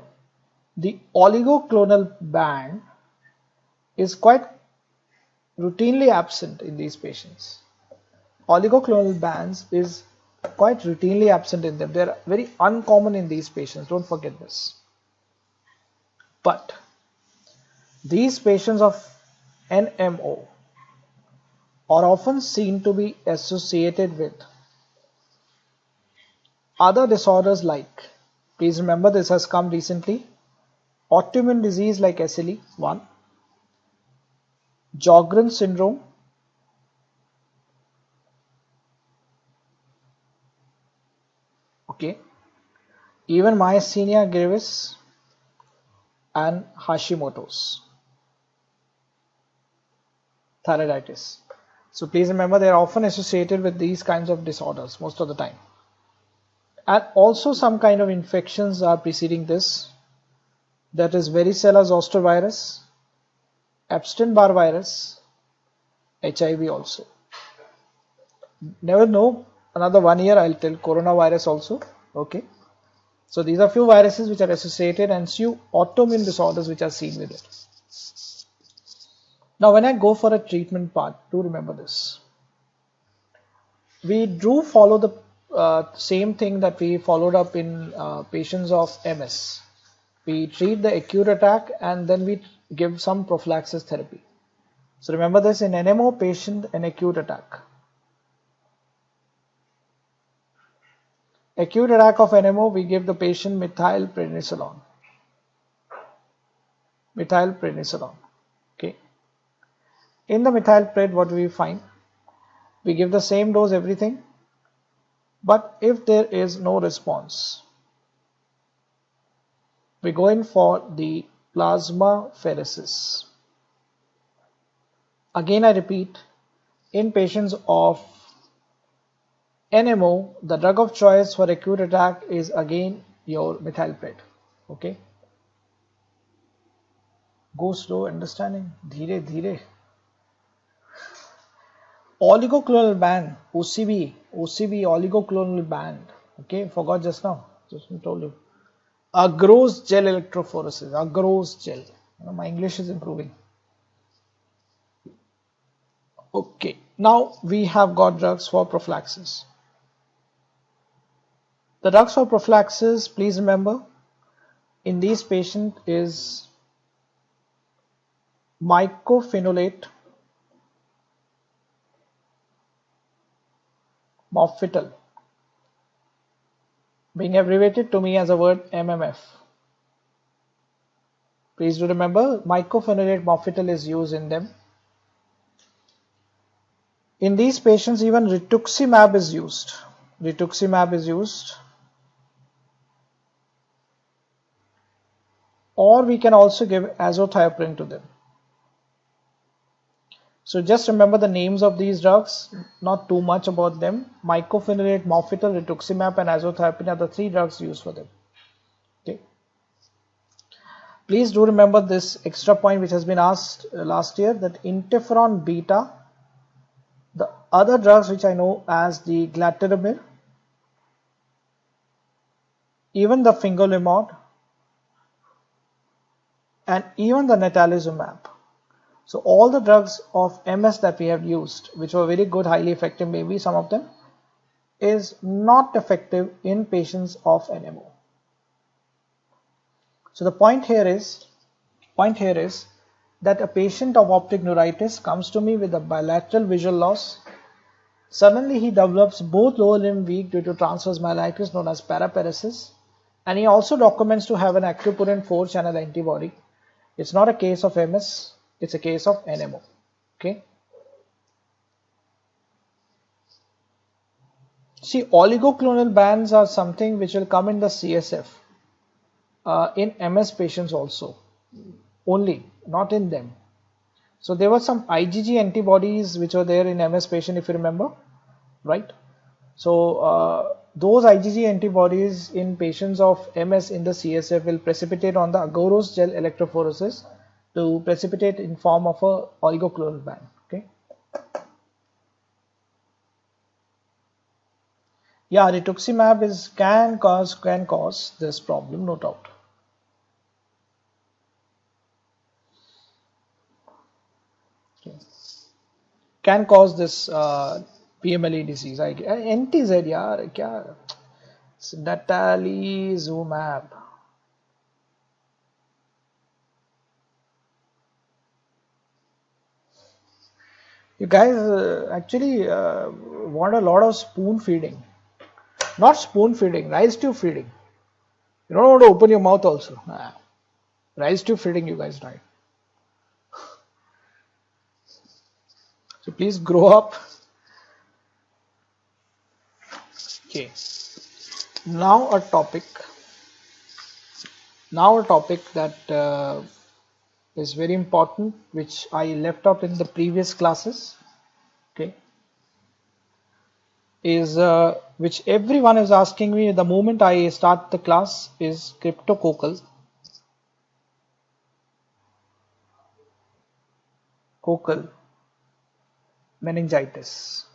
S1: The oligoclonal band is quite routinely absent in these patients. Oligoclonal bands is quite routinely absent in them. They are very uncommon in these patients. Don't forget this. But these patients of NMO are often seen to be associated with other disorders like, please remember this has come recently, autoimmune disease like SLE, 1, Sjogren's syndrome, okay, even myasthenia gravis and Hashimoto's, thyroiditis. So please remember they are often associated with these kinds of disorders most of the time. And also some kind of infections are preceding this. That is varicella zoster virus, Epstein-Barr virus, HIV also. Never know, another 1 year I'll tell coronavirus also. Okay. So these are few viruses which are associated and few autoimmune disorders which are seen with it. Now when I go for a treatment part, do remember this. We do follow the same thing that we followed up in patients of MS. We treat the acute attack and then we give some prophylaxis therapy. So remember this, in NMO patient, an acute attack. Acute attack of NMO, we give the patient methylprednisolone. Methylprednisolone. Okay. In the methylpred, what do we find? We give the same dose, everything. But if there is no response, we go in for the plasmapheresis. Again, I repeat, in patients of NMO, the drug of choice for acute attack is again your methylpred. Okay. Go slow, understanding. Dheere, dheere. Oligoclonal band, OCB, oligoclonal band. Okay, forgot just now. Just told you. Agarose gel electrophoresis. Agarose gel. My English is improving. Okay, now we have got drugs for prophylaxis. The drugs for prophylaxis, please remember, in these patients is mycophenolate mofetil, being abbreviated to me as a word MMF. Please do remember, mycophenolate mofetil is used in them. In these patients, even rituximab is used. Rituximab is used. Or we can also give azathioprine to them. So just remember the names of these drugs, not too much about them. Mycophenolate mofetil, rituximab and azathioprine are the three drugs used for them. Okay. Please do remember this extra point which has been asked last year, that interferon beta, the other drugs which I know as the glatiramer, even the fingolimod, and even the natalizumab. So all the drugs of MS that we have used, which were very good, highly effective, maybe some of them, is not effective in patients of NMO. So the point here is that a patient of optic neuritis comes to me with a bilateral visual loss. Suddenly he develops both lower limb weak due to transverse myelitis known as paraparesis, and he also documents to have an acupurin 4 channel antibody. It's not a case of MS, it's a case of NMO. Okay. See, oligoclonal bands are something which will come in the CSF in MS patients also, only, not in them. So there were some IgG antibodies which were there in MS patient, if you remember, right? So those IgG antibodies in patients of MS in the CSF will precipitate on the agarose gel electrophoresis to precipitate in form of a oligoclonal band. Okay. Yeah, rituximab can cause this problem, no doubt. Okay. Can cause this PMLE disease. NTZ, yaar, kya? Natalizumab. You guys actually want a lot of spoon feeding. Not spoon feeding, rice tube feeding. You don't want to open your mouth also. Rice tube feeding you guys right. So please grow up. Okay. Now a topic that is very important, which I left out in the previous classes. Okay. Is which everyone is asking me the moment I start the class, is cryptococcal meningitis.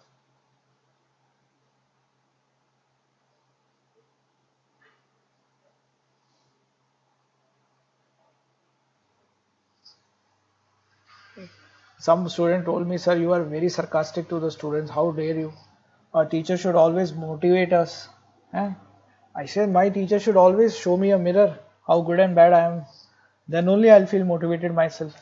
S1: Some student told me, sir, you are very sarcastic to the students. How dare you? A teacher should always motivate us. Eh? I said my teacher should always show me a mirror, how good and bad I am. Then only I'll feel motivated myself.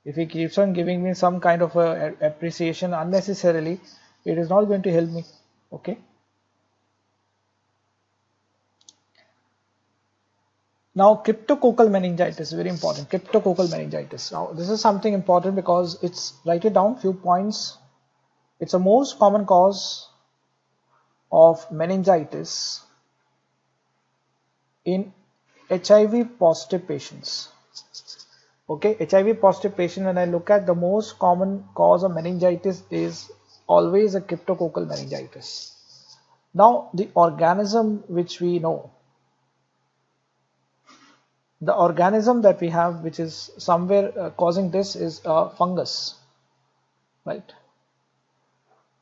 S1: If he keeps on giving me some kind of appreciation unnecessarily, it is not going to help me. Okay. Now, cryptococcal meningitis, very important. Cryptococcal meningitis. Now, this is something important because it's, write it down, few points. It's the most common cause of meningitis in HIV positive patients. Okay, HIV positive patient, when I look at the most common cause of meningitis is always a cryptococcal meningitis. Now, the organism which we know, the organism that we have which is somewhere causing this is a fungus, right?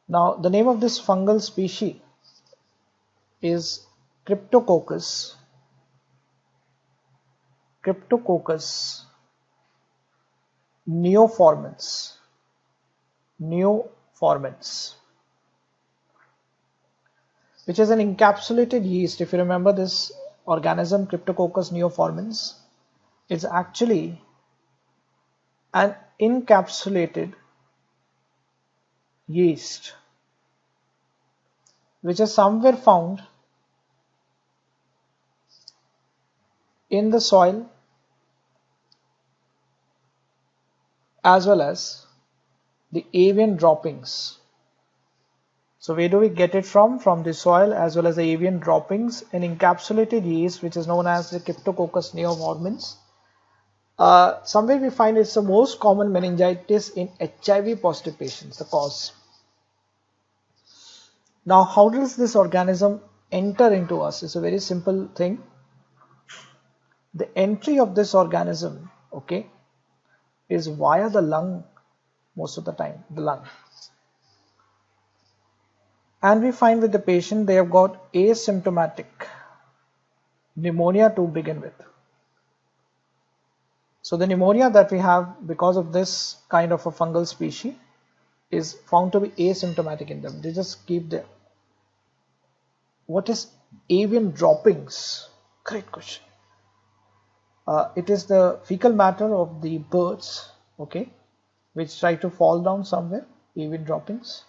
S1: Now the name of this fungal species is Cryptococcus neoformans, which is an encapsulated yeast. If you remember this organism, Cryptococcus neoformans, it's actually an encapsulated yeast which is somewhere found in the soil as well as the avian droppings. So where do we get it from? From the soil as well as the avian droppings, an encapsulated yeast which is known as the Cryptococcus neoformans. Somewhere we find it's the most common meningitis in HIV positive patients, the cause. Now, how does this organism enter into us? It's a very simple thing. The entry of this organism, okay, is via the lung most of the time, the lung. And we find with the patient they have got asymptomatic pneumonia to begin with. So the pneumonia that we have because of this kind of a fungal species is found to be asymptomatic in them. They just keep there. What is avian droppings? Great question. It is the fecal matter of the birds, okay, which try to fall down somewhere, avian droppings.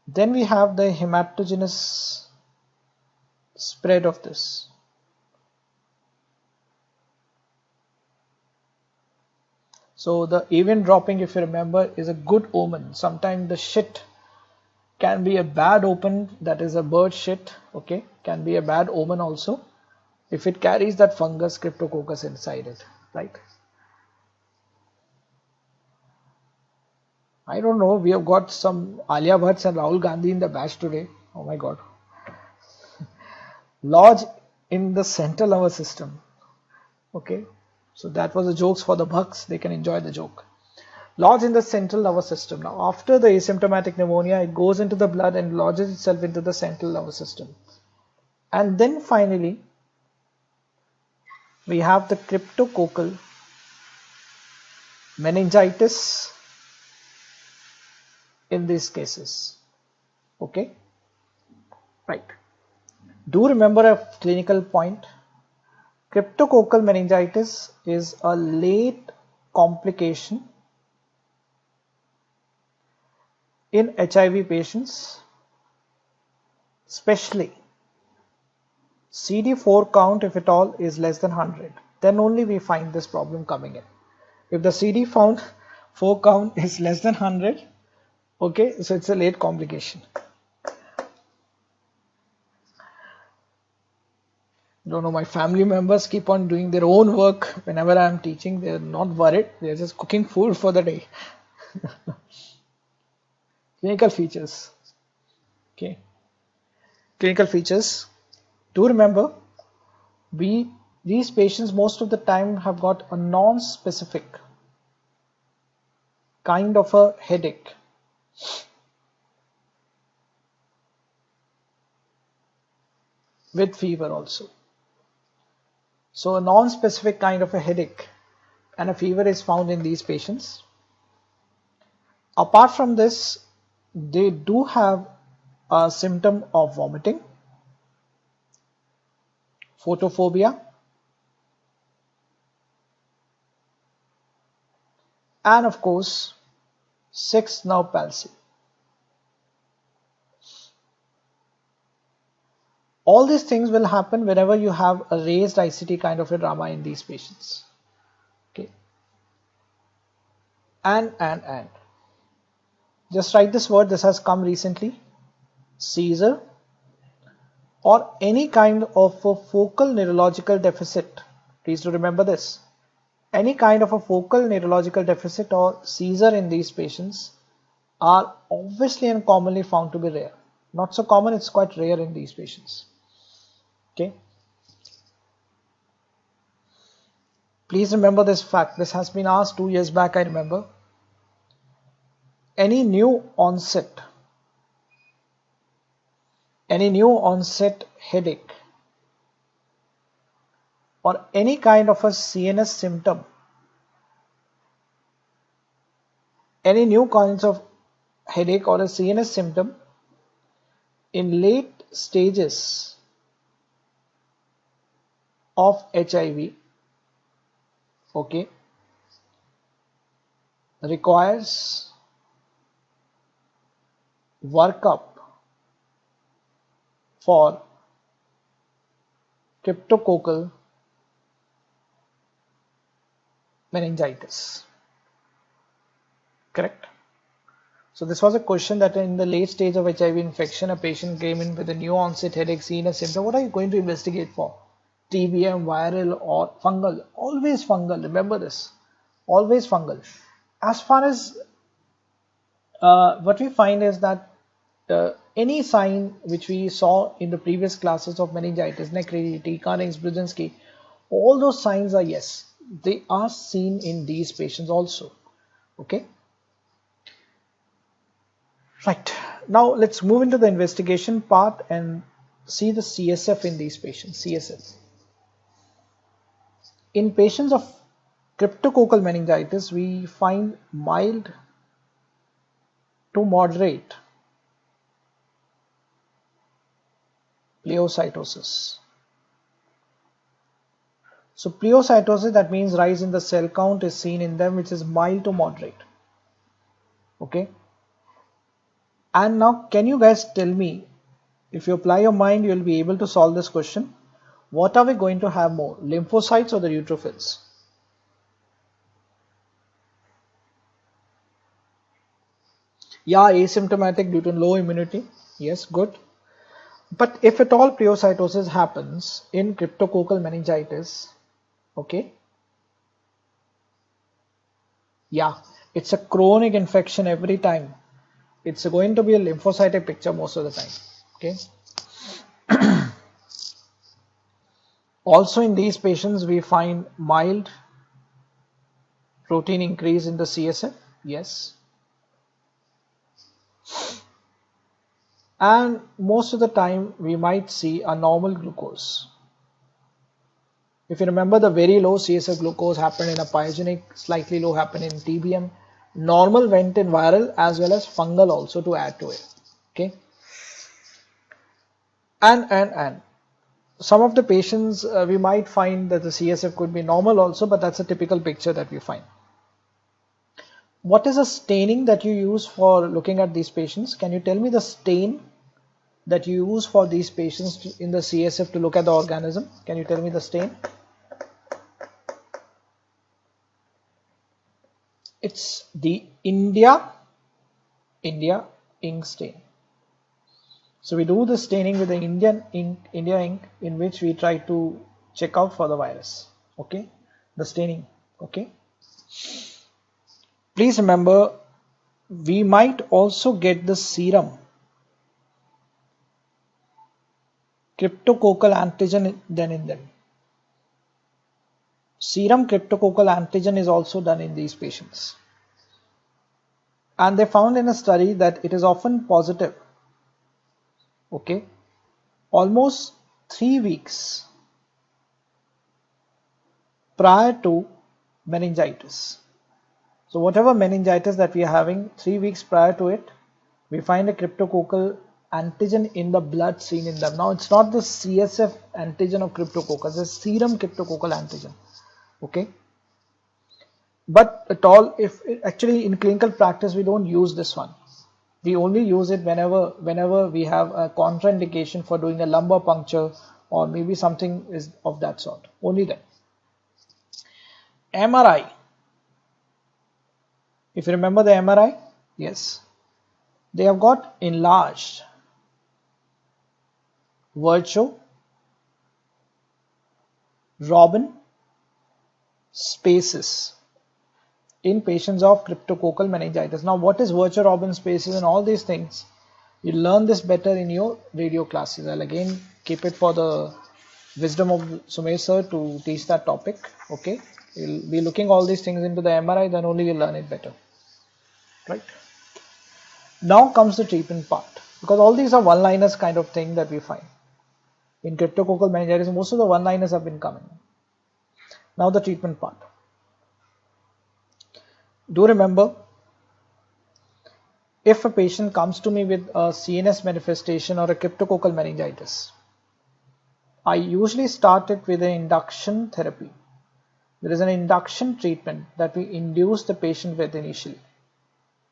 S1: Then we have the hematogenous spread of this. So the avian dropping, if you remember, is a good omen. Sometimes the shit can be a bad omen, that is a bird shit, okay, can be a bad omen also if it carries that fungus Cryptococcus inside it, right? I don't know, we have got some Alia Bhatts and Rahul Gandhi in the batch today. Oh my god. Lodge in the central nervous system. Okay, so that was the jokes for the bucks, they can enjoy the joke. Lodge in the central nervous system. Now after the asymptomatic pneumonia, it goes into the blood and lodges itself into the central nervous system. And then finally, we have the cryptococcal meningitis in these cases. Okay, right. Do remember a clinical point. Cryptococcal meningitis is a late complication in HIV patients, especially CD4 count, if at all, is less than 100. Then only we find this problem coming in. If the CD4 count is less than 100, okay, so it's a late complication. Don't know, my family members keep on doing their own work whenever I am teaching. They are not worried, they are just cooking food for the day. Clinical features. Okay, clinical features. Do remember, these patients most of the time have got a non-specific kind of a headache. With fever also. So a non-specific kind of a headache and a fever is found in these patients. Apart from this, they do have a symptom of vomiting, photophobia, and of course, sixth nerve palsy. All these things will happen whenever you have a raised ICT kind of a drama in these patients. Okay. And. Just write this word, this has come recently. Seizure or any kind of a focal neurological deficit. Please do remember this. Any kind of a focal neurological deficit or seizure in these patients are obviously and commonly found to be rare. Not so common, it's quite rare in these patients. Okay. Please remember this fact. This has been asked 2 years back, I remember. Any new onset headache or any kind of a CNS symptom, any new kinds of headache or a CNS symptom in late stages of HIV, okay, requires workup for cryptococcal meningitis. Correct? So this was a question that in the late stage of HIV infection, a patient came in with a new onset headache, CNS symptom. What are you going to investigate for? TBM, viral or fungal? Always fungal. Remember this. Always fungal. As far as what we find is that any sign which we saw in the previous classes of meningitis, neck rigidity, Carnegie's, Brudzinski, all those signs are yes, they are seen in these patients also. Okay. Right. Now let's move into the investigation part and see the CSF in these patients. CSF. In patients of cryptococcal meningitis, we find mild to moderate pleocytosis. So pleocytosis, that means rise in the cell count is seen in them, which is mild to moderate. Okay. And now can you guys tell me, if you apply your mind, you will be able to solve this question. What are we going to have more, lymphocytes or the neutrophils? Yeah, asymptomatic due to low immunity. Yes, good. But if at all pleocytosis happens in cryptococcal meningitis, okay, yeah, it's a chronic infection every time. It's going to be a lymphocytic picture most of the time. Okay. Also in these patients we find mild protein increase in the CSF. Yes. And most of the time we might see a normal glucose. If you remember, the very low CSF glucose happened in a pyogenic, slightly low happened in TBM, normal went in viral as well as fungal also to add to it. Okay. And some of the patients we might find that the CSF could be normal also, but that's a typical picture that we find. What is a staining that you use for looking at these patients? Can you tell me the stain that you use for these patients in the CSF to look at the organism? Can you tell me the stain? It's the India ink stain. So we do the staining with the India ink in which we try to check out for the virus. Okay, the staining. Okay. Please remember, we might also get the serum cryptococcal antigen then in them. Serum cryptococcal antigen is also done in these patients. And they found in a study that it is often positive. Okay. Almost 3 weeks prior to meningitis. So whatever meningitis that we are having, 3 weeks prior to it, we find a cryptococcal antigen in the blood seen in them. Now it's not the CSF antigen of cryptococcus, it's serum cryptococcal antigen. Okay. But at all, if actually in clinical practice we don't use this one. We only use it whenever we have a contraindication for doing a lumbar puncture or maybe something is of that sort. Only then. MRI. If you remember the MRI, yes, they have got enlarged Virchow Robin spaces in patients of cryptococcal meningitis. Now, what is Virchow Robin spaces and all these things? You learn this better in your radio classes. I'll again keep it for the wisdom of Sumesh sir to teach that topic. Okay, you'll be looking all these things into the MRI, then only you'll learn it better. Right. Now comes the treatment part, because all these are one-liners kind of thing that we find. In cryptococcal meningitis, most of the one-liners have been coming. Now the treatment part. Do remember, if a patient comes to me with a CNS manifestation or a cryptococcal meningitis, I usually start it with an induction therapy. There is an induction treatment that we induce the patient with initially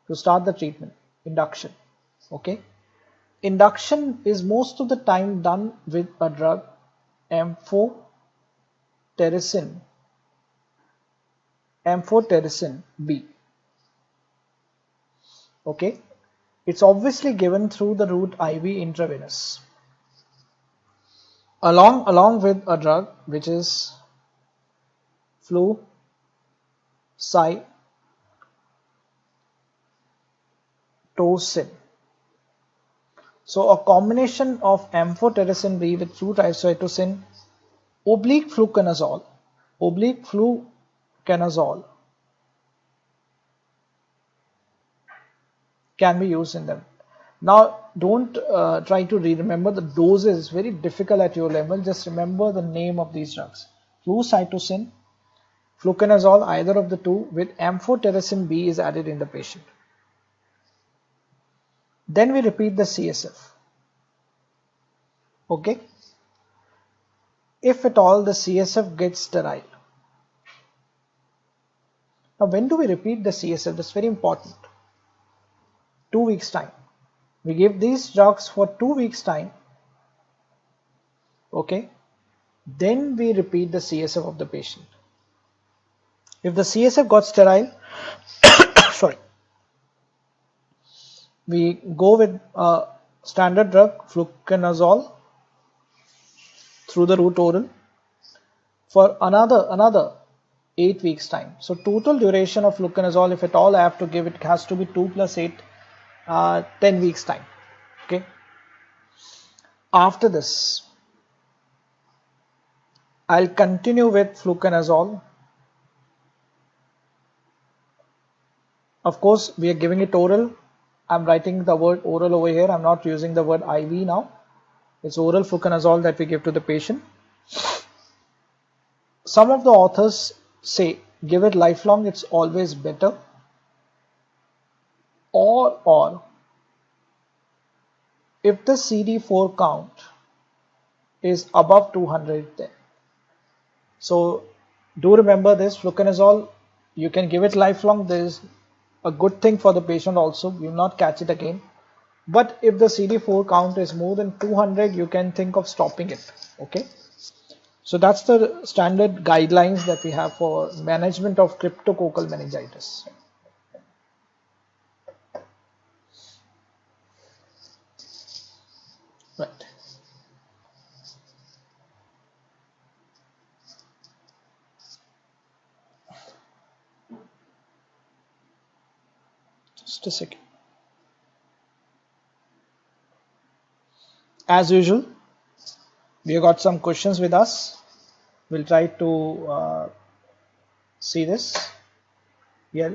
S1: to start the treatment. Induction. Okay. Induction is most of the time done with a drug, amphotericin B. Okay. It's obviously given through the route IV intravenous, along with a drug which is flucytosine. So a combination of amphotericin B with flucytosine oblique fluconazole can be used in them. Now don't try to remember the doses, it's very difficult at your level. Just remember the name of these drugs: flucytosine, fluconazole, either of the two with amphotericin B is added in the patient. Then we repeat the CSF. Okay. If at all the CSF gets sterile. Now when do we repeat the CSF? That's very important. 2 weeks time. We give these drugs for 2 weeks time. Okay. Then we repeat the CSF of the patient. If the CSF got sterile, sorry, we go with a standard drug, fluconazole, through the route oral for another 8 weeks time. So total duration of fluconazole, if at all I have to give, it has to be 2 plus 8, 10 weeks time. Okay. After this, I'll continue with fluconazole. Of course, we are giving it oral. I'm writing the word oral over here. I'm not using the word IV now. It's oral fluconazole that we give to the patient. Some of the authors say give it lifelong, it's always better. Or if the CD4 count is above 200 then. So do remember this, fluconazole, you can give it lifelong. There is a good thing for the patient also, you will not catch it again. But if the CD4 count is more than 200, you can think of stopping it. Okay. So that's the standard guidelines that we have for management of cryptococcal meningitis. Right. Just a second. As usual, we have got some questions with us. We'll try to see this. Yeah.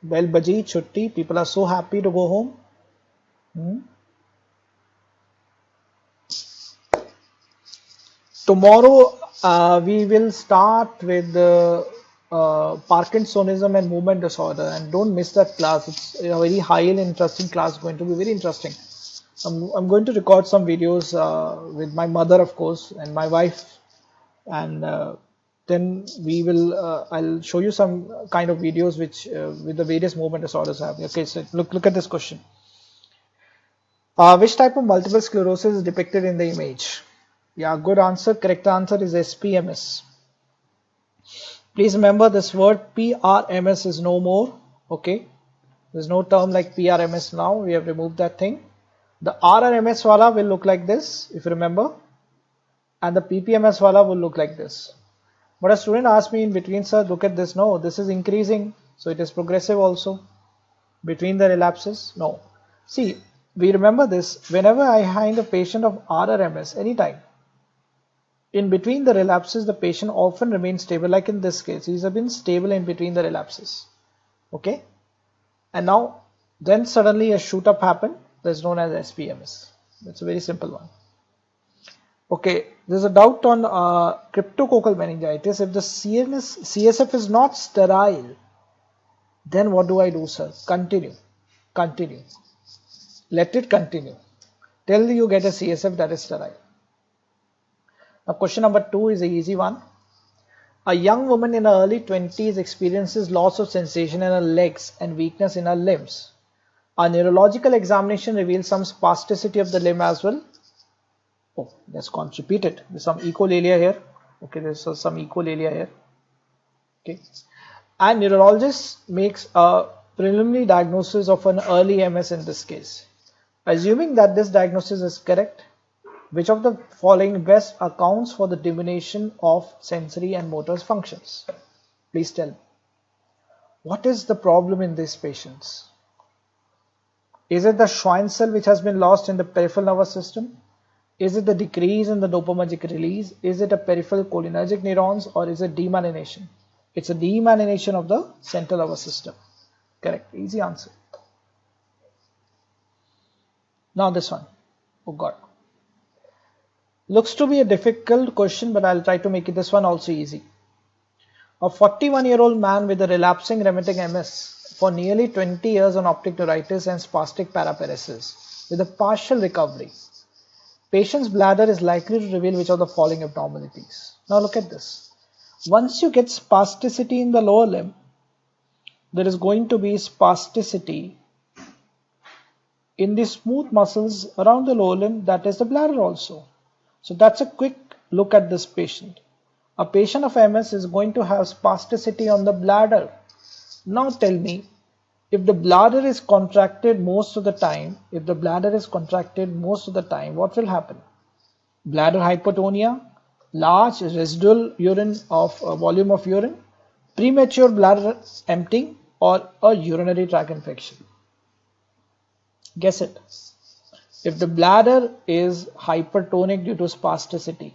S1: Bell baji, chutti. People are so happy to go home. Tomorrow we will start with Parkinsonism and movement disorder, and don't miss that class. It's a very high and interesting class, going to be very interesting. I'm going to record some videos with my mother, of course, and my wife, and then we will I'll show you some kind of videos which with the various movement disorders have. Okay, so look at this question. Which type of multiple sclerosis is depicted in the image? Yeah, good answer. Correct answer is SPMS. Please remember this word PRMS is no more. Okay, there's no term like PRMS now. We have removed that thing. The RRMS wala will look like this, if you remember, and the PPMS wala will look like this. But a student asked me in between, sir, look at this. No, this is increasing, so it is progressive also between the relapses. No. See, we remember this. Whenever I find a patient of RRMS, anytime, in between the relapses, the patient often remains stable, like in this case. He's been stable in between the relapses. Okay? And now, then suddenly a shoot up happened. That's known as SPMS. That's a very simple one. Okay, there's a doubt on cryptococcal meningitis. If the CSF is not sterile, then what do I do, sir? Continue. Continue. Let it continue till you get a CSF that is sterile. Now question number 2 is an easy one. A young woman in her early 20s experiences loss of sensation in her legs and weakness in her limbs. A neurological examination reveals some spasticity of the limb as well. Oh, that's repeated. There's some echolalia here. Okay, there's some echolalia here. Okay, and neurologist makes a preliminary diagnosis of an early MS in this case. Assuming that this diagnosis is correct, which of the following best accounts for the diminution of sensory and motor functions? Please tell me. What is the problem in these patients? Is it the Schwann cell which has been lost in the peripheral nervous system? Is it the decrease in the dopaminergic release? Is it a peripheral cholinergic neurons, or is it demyelination? It's a demyelination of the central nervous system. Correct. Easy answer. Now this one. Oh God. Looks to be a difficult question, but I'll try to make this one also easy. A 41-year-old man with a relapsing remitting MS for nearly 20 years on optic neuritis and spastic paraparesis with a partial recovery. Patient's bladder is likely to reveal which of the following abnormalities. Now look at this. Once you get spasticity in the lower limb, there is going to be spasticity in the smooth muscles around the lower limb, that is the bladder also. So that's a quick look at this patient. A patient of MS is going to have spasticity on the bladder. Now tell me, if the bladder is contracted most of the time, what will happen? Bladder hypertonia, large residual urine of volume of urine, premature bladder emptying, or a urinary tract infection. Guess it. If the bladder is hypertonic due to spasticity,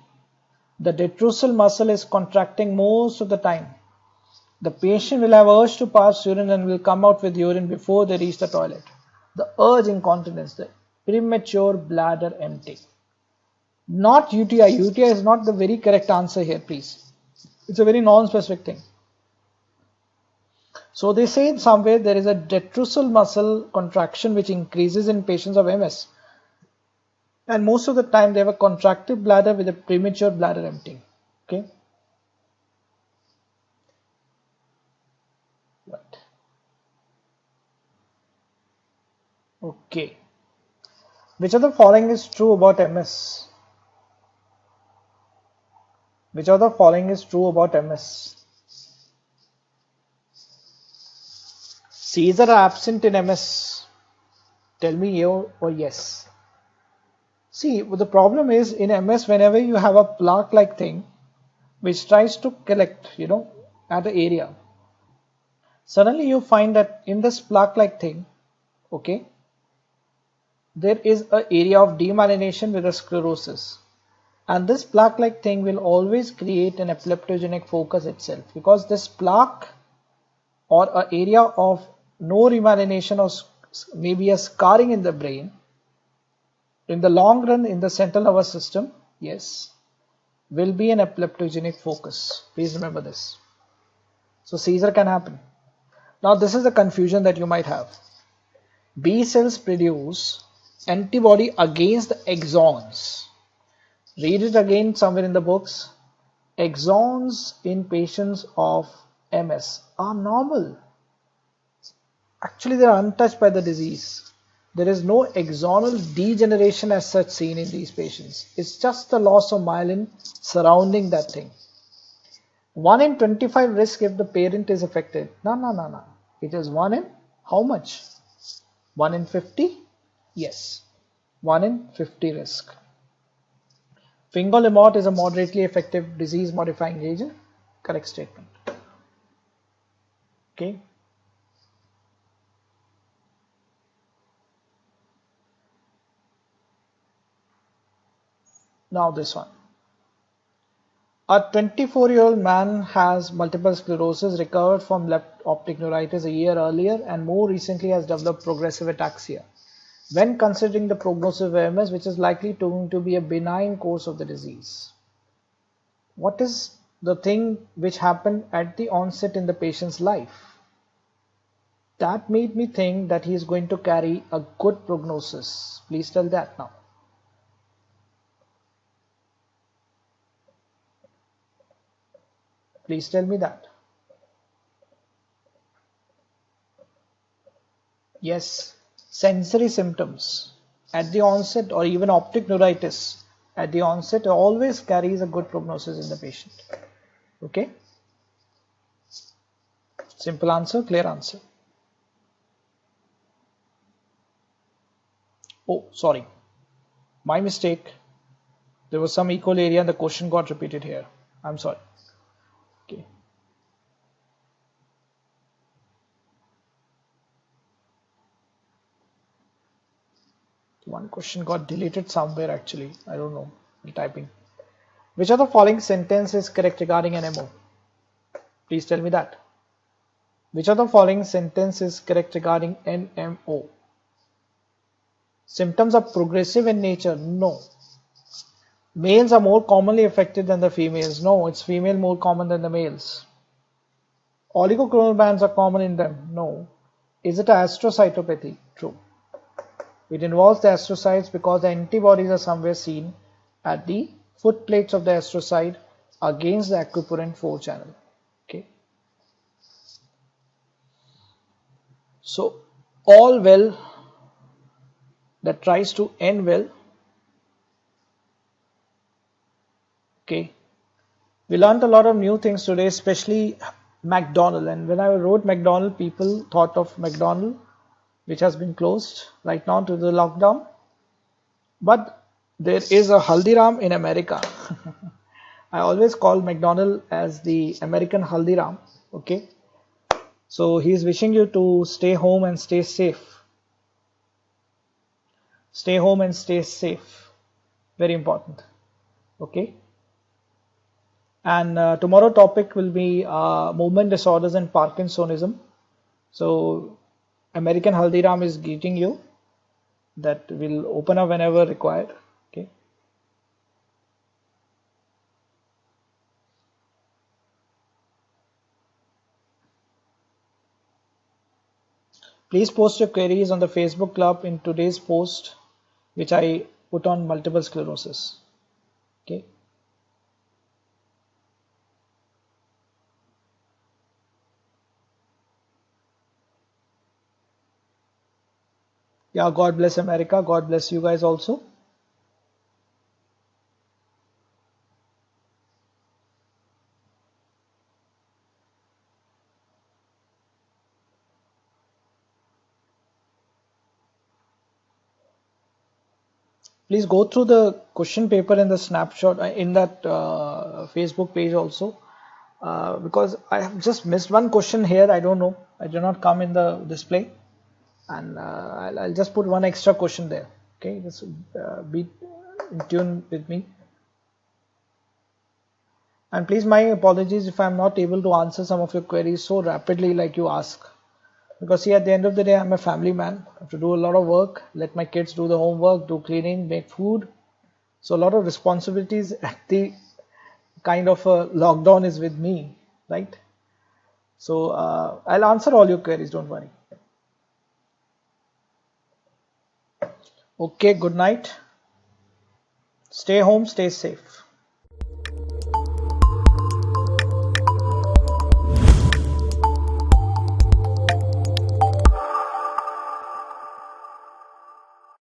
S1: the detrusal muscle is contracting most of the time. The patient will have urge to pass urine and will come out with urine before they reach the toilet. The urge incontinence, the premature bladder emptying. Not UTI. UTI is not the very correct answer here, please. It's a very non-specific thing. So they say somewhere there is a detrusal muscle contraction which increases in patients of MS. And most of the time they have a contracted bladder with a premature bladder emptying. Okay. Right. Okay. Which of the following is true about MS? Which of the following is true about MS? Seizure are absent in MS. Tell me yes or yes. See, the problem is in MS, whenever you have a plaque-like thing which tries to collect, at the area, suddenly you find that in this plaque-like thing, okay, there is an area of demyelination with a sclerosis. And this plaque-like thing will always create an epileptogenic focus itself, because this plaque or an area of no remyelination or maybe a scarring in the brain, in the long run in the central nervous system, yes, will be an epileptogenic focus. Please remember this. So seizure can happen. Now this is the confusion that you might have. B cells produce antibody against the exons. Read it again somewhere in the books. Exons in patients of MS are normal. Actually, they are untouched by the disease. There is no axonal degeneration as such seen in these patients. It's just the loss of myelin surrounding that thing. 1 in 25 risk if the parent is affected. No. It is 1 in how much? 1 in 50? Yes. 1 in 50 risk. Fingolimod is a moderately effective disease modifying agent. Correct statement. Okay. Now this one. A 24-year-old man has multiple sclerosis, recovered from left optic neuritis a year earlier, and more recently has developed progressive ataxia. When considering the prognosis of MS, which is likely to be a benign course of the disease, what is the thing which happened at the onset in the patient's life? That made me think that he is going to carry a good prognosis. Please tell that now. Please tell me that. Yes, sensory symptoms at the onset or even optic neuritis at the onset always carries a good prognosis in the patient. Okay? Simple answer, clear answer. Oh, sorry. My mistake. There was some equal area and the question got repeated here. I'm sorry. Okay. One question got deleted somewhere actually. I don't know. I'm typing. Which of the following sentence is correct regarding NMO? Please tell me that. Which of the following sentence is correct regarding NMO? Symptoms are progressive in nature? No. Males are more commonly affected than the females? No, it's female more common than the males. Oligoclonal bands are common in them? No. Is it astrocytopathy? True. It involves the astrocytes because the antibodies are somewhere seen at the foot plates of the astrocyte against the aquaporin 4 channel. Okay. So all well that tries to end well. Okay. We learned a lot of new things today, especially McDonald. And when I wrote McDonald, people thought of McDonald, which has been closed right now to the lockdown. But there is a Haldiram in America. I always call McDonald as the American Haldiram. Okay. So he is wishing you to stay home and stay safe. Stay home and stay safe. Very important. Okay. And tomorrow topic will be movement disorders and Parkinsonism. So American Haldiram is greeting you. That will open up whenever required. Okay. Please post your queries on the Facebook club in today's post, which I put on multiple sclerosis. Okay. Yeah, God bless America. God bless you guys also. Please go through the question paper in the snapshot in that Facebook page also, because I have just missed one question here. I don't know. I did not come in the display, and I'll just put one extra question there. Okay, just be in tune with me. And please, my apologies if I'm not able to answer some of your queries so rapidly like you ask. Because see, at the end of the day, I'm a family man. I have to do a lot of work, let my kids do the homework, do cleaning, make food. So a lot of responsibilities at the kind of a lockdown is with me, right? So I'll answer all your queries, don't worry. Okay, good night. Stay home, stay safe.